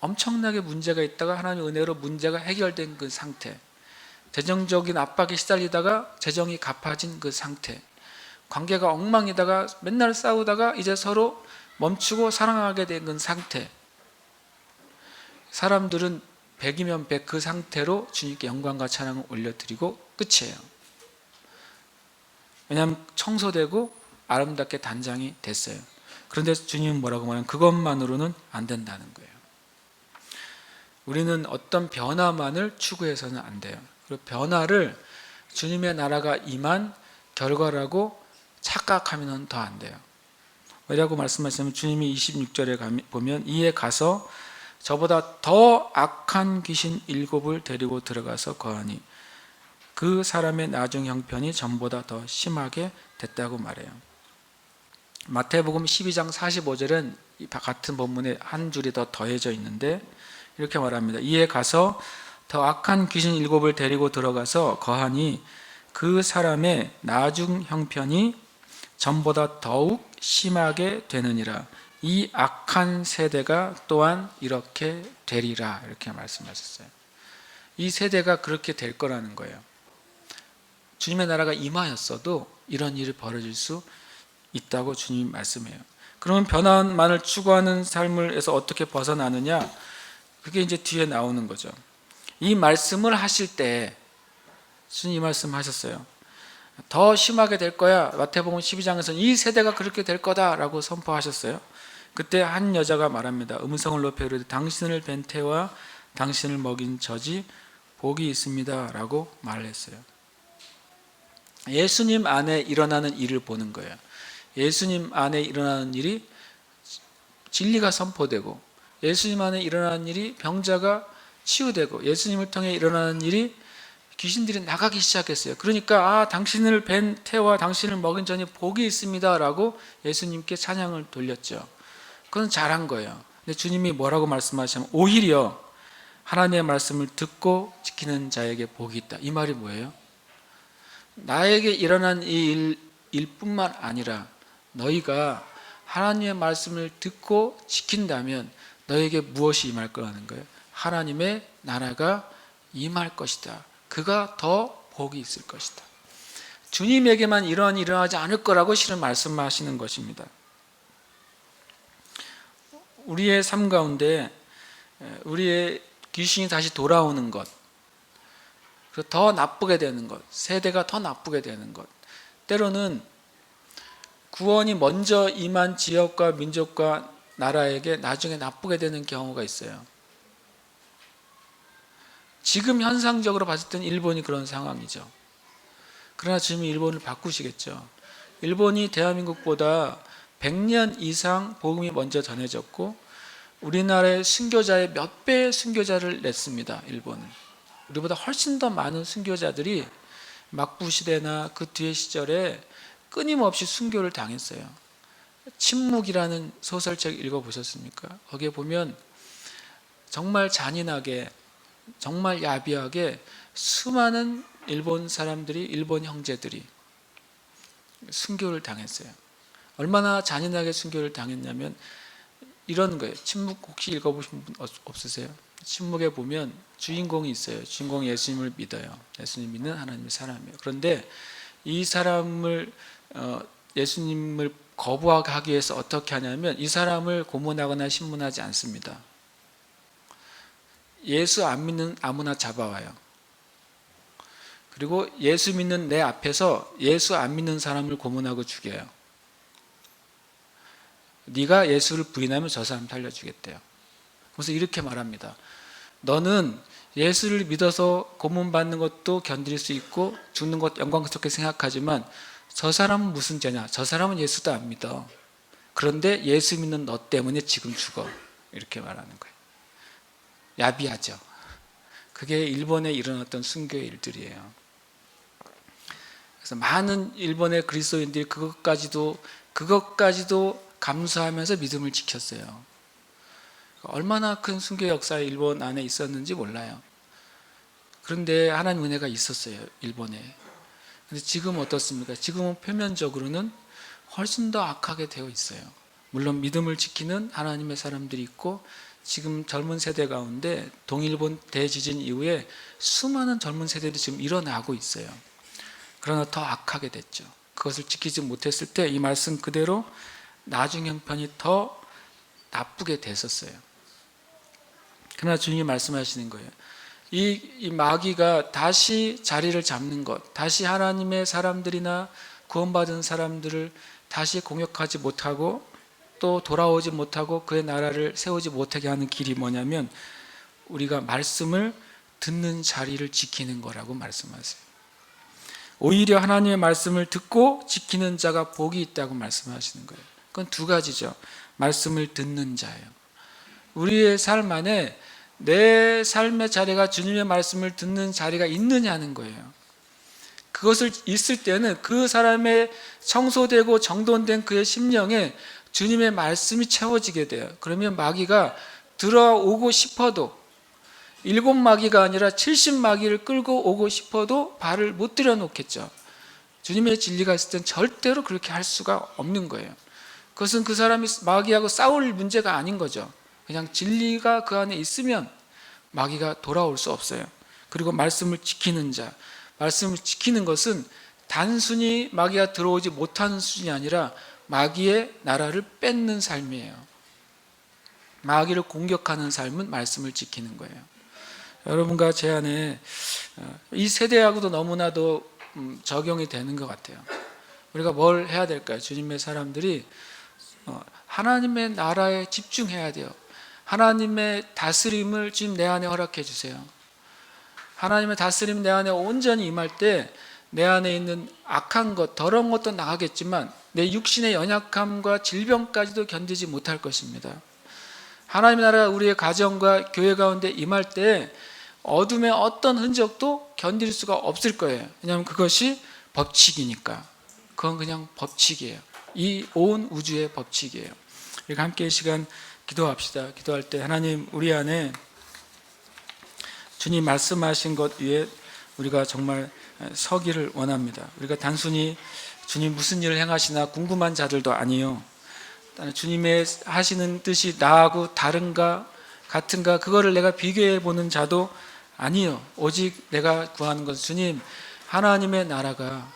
엄청나게 문제가 있다가 하나님의 은혜로 문제가 해결된 그 상태, 재정적인 압박에 시달리다가 재정이 갚아진 그 상태, 관계가 엉망이다가 맨날 싸우다가 이제 서로 멈추고 사랑하게 된 그 상태. 사람들은 100이면 100 그 상태로 주님께 영광과 찬양을 올려드리고 끝이에요. 왜냐하면 청소되고 아름답게 단장이 됐어요. 그런데 주님은 뭐라고 말하면 그것만으로는 안 된다는 거예요. 우리는 어떤 변화만을 추구해서는 안 돼요. 그리고 변화를 주님의 나라가 임한 결과라고 착각하면 더 안 돼요. 왜라고 말씀하시면 주님이 26절에 보면 이에 가서 저보다 더 악한 귀신 7을 데리고 들어가서 거하니 그 사람의 나중 형편이 전보다 더 심하게 됐다고 말해요. 마태복음 12장 45절은 같은 본문에 한 줄이 더 더해져 있는데 이렇게 말합니다. 이에 가서 더 악한 귀신 7을 데리고 들어가서 거하니 그 사람의 나중 형편이 전보다 더욱 심하게 되느니라. 이 악한 세대가 또한 이렇게 되리라 이렇게 말씀하셨어요. 이 세대가 그렇게 될 거라는 거예요. 주님의 나라가 임하였어도 이런 일이 벌어질 수 있다고 주님이 말씀해요. 그러면 변화만을 추구하는 삶에서 어떻게 벗어나느냐? 그게 이제 뒤에 나오는 거죠. 이 말씀을 하실 때 주님 이 말씀하셨어요. 더 심하게 될 거야. 마태복음 12장에서는 이 세대가 그렇게 될 거다라고 선포하셨어요. 그때 한 여자가 말합니다. 음성을 높여 이르되 당신을 뵌 태와 당신을 먹인 젖이 복이 있습니다 라고 말을 했어요. 예수님 안에 일어나는 일을 보는 거예요. 예수님 안에 일어나는 일이 진리가 선포되고 예수님 안에 일어나는 일이 병자가 치유되고 예수님을 통해 일어나는 일이 귀신들이 나가기 시작했어요. 그러니까 당신을 뵌 태와 당신을 먹인 전이 복이 있습니다 라고 예수님께 찬양을 돌렸죠. 그건 잘한 거예요. 근데 주님이 뭐라고 말씀하시면 오히려 하나님의 말씀을 듣고 지키는 자에게 복이 있다. 이 말이 뭐예요? 나에게 일어난 이 일뿐만 아니라 너희가 하나님의 말씀을 듣고 지킨다면 너에게 무엇이 임할 거라는 거예요? 하나님의 나라가 임할 것이다. 그가 더 복이 있을 것이다. 주님에게만 이러한 일이 일어나지 않을 거라고 실은 말씀하시는 것입니다. 우리의 삶 가운데 우리의 귀신이 다시 돌아오는 것, 그리고 더 나쁘게 되는 것, 세대가 더 나쁘게 되는 것, 때로는 구원이 먼저 임한 지역과 민족과 나라에게 나중에 나쁘게 되는 경우가 있어요. 지금 현상적으로 봤을 때는 일본이 그런 상황이죠. 그러나 주님이 일본을 바꾸시겠죠. 일본이 대한민국보다 100년 이상 복음이 먼저 전해졌고 우리나라의 순교자의 몇 배의 순교자를 냈습니다. 일본은. 우리보다 훨씬 더 많은 순교자들이 막부 시대나 그 뒤의 시절에 끊임없이 순교를 당했어요. 침묵이라는 소설책 읽어보셨습니까? 거기에 보면 정말 잔인하게 정말 야비하게 수많은 일본 사람들이, 일본 형제들이 순교를 당했어요. 얼마나 잔인하게 순교를 당했냐면 이런 거예요. 침묵 혹시 읽어보신 분 없으세요? 침묵에 보면 주인공이 있어요. 주인공이 예수님을 믿어요. 예수님 믿는 하나님의 사람이에요. 그런데 이 사람을 예수님을 거부하기 위해서 어떻게 하냐면 이 사람을 고문하거나 신문하지 않습니다. 예수 안 믿는 아무나 잡아와요. 그리고 예수 믿는 내 앞에서 예수 안 믿는 사람을 고문하고 죽여요. 네가 예수를 부인하면 저 사람 살려주겠대요. 그래서 이렇게 말합니다. 너는 예수를 믿어서 고문받는 것도 견딜 수 있고 죽는 것 영광스럽게 생각하지만 저 사람은 무슨 죄냐? 저 사람은 예수도 안 믿어. 그런데 예수 믿는 너 때문에 지금 죽어. 이렇게 말하는 거예요. 야비하죠. 그게 일본에 일어났던 순교의 일들이에요. 그래서 많은 일본의 그리스도인들이 그것까지도 감수하면서 믿음을 지켰어요. 얼마나 큰 순교 역사가 일본 안에 있었는지 몰라요. 그런데 하나님 은혜가 있었어요, 일본에. 근데 지금 어떻습니까? 지금은 표면적으로는 훨씬 더 악하게 되어 있어요. 물론 믿음을 지키는 하나님의 사람들이 있고 지금 젊은 세대 가운데 동일본 대지진 이후에 수많은 젊은 세대들이 지금 일어나고 있어요. 그러나 더 악하게 됐죠. 그것을 지키지 못했을 때 이 말씀 그대로 나중 형편이 더 나쁘게 됐었어요. 그러나 주님이 말씀하시는 거예요. 이 마귀가 다시 자리를 잡는 것, 다시 하나님의 사람들이나 구원받은 사람들을 다시 공격하지 못하고 또 돌아오지 못하고 그의 나라를 세우지 못하게 하는 길이 뭐냐면 우리가 말씀을 듣는 자리를 지키는 거라고 말씀하세요. 오히려 하나님의 말씀을 듣고 지키는 자가 복이 있다고 말씀하시는 거예요. 그건 두 가지죠. 말씀을 듣는 자예요. 우리의 삶 안에 내 삶의 자리가 주님의 말씀을 듣는 자리가 있느냐는 거예요. 그것을 있을 때는 그 사람의 청소되고 정돈된 그의 심령에 주님의 말씀이 채워지게 돼요. 그러면 마귀가 들어오고 싶어도 7마귀가 아니라 70마귀를 끌고 오고 싶어도 발을 못 들여놓겠죠. 주님의 진리가 있을 땐 절대로 그렇게 할 수가 없는 거예요. 그것은 그 사람이 마귀하고 싸울 문제가 아닌 거죠. 그냥 진리가 그 안에 있으면 마귀가 돌아올 수 없어요. 그리고 말씀을 지키는 자, 말씀을 지키는 것은 단순히 마귀가 들어오지 못하는 수준이 아니라 마귀의 나라를 뺏는 삶이에요. 마귀를 공격하는 삶은 말씀을 지키는 거예요. 여러분과 제 안에 이 세대하고도 너무나도 적용이 되는 것 같아요. 우리가 뭘 해야 될까요? 주님의 사람들이 하나님의 나라에 집중해야 돼요. 하나님의 다스림을 지금 내 안에 허락해 주세요. 하나님의 다스림 내 안에 온전히 임할 때 내 안에 있는 악한 것, 더러운 것도 나가겠지만 내 육신의 연약함과 질병까지도 견디지 못할 것입니다. 하나님의 나라가 우리의 가정과 교회 가운데 임할 때 어둠의 어떤 흔적도 견딜 수가 없을 거예요. 왜냐하면 그것이 법칙이니까. 그건 그냥 법칙이에요. 이 온 우주의 법칙이에요. 우리가 함께 이 시간 기도합시다. 기도할 때 하나님 우리 안에 주님 말씀하신 것 위에 우리가 정말 서기를 원합니다. 우리가 단순히 주님 무슨 일을 행하시나 궁금한 자들도 아니요. 주님의 하시는 뜻이 나하고 다른가 같은가 그거를 내가 비교해 보는 자도 아니요. 오직 내가 구하는 것은 주님 하나님의 나라가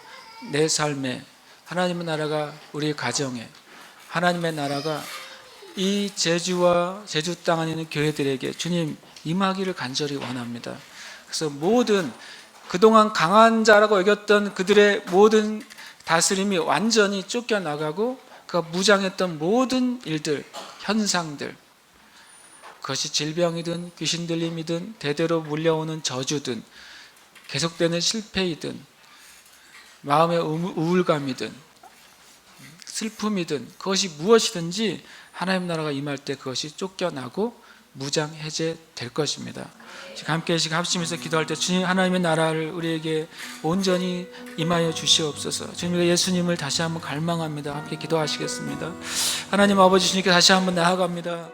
내 삶에, 하나님의 나라가 우리 가정에, 하나님의 나라가 이 제주와 제주 땅 안에 있는 교회들에게 주님 임하기를 간절히 원합니다. 그래서 모든 그동안 강한 자라고 여겼던 그들의 모든 다스림이 완전히 쫓겨나가고 그가 무장했던 모든 일들, 현상들, 그것이 질병이든 귀신 들림이든 대대로 물려오는 저주든 계속되는 실패이든 마음의 우울감이든 슬픔이든 그것이 무엇이든지 하나님 나라가 임할 때 그것이 쫓겨나고 무장 해제될 것입니다. 지금 함께 합심해서 기도할 때 주님 하나님의 나라를 우리에게 온전히 임하여 주시옵소서. 주님 예수님을 다시 한번 갈망합니다. 함께 기도하시겠습니다. 하나님 아버지 주님께 다시 한번 나아갑니다.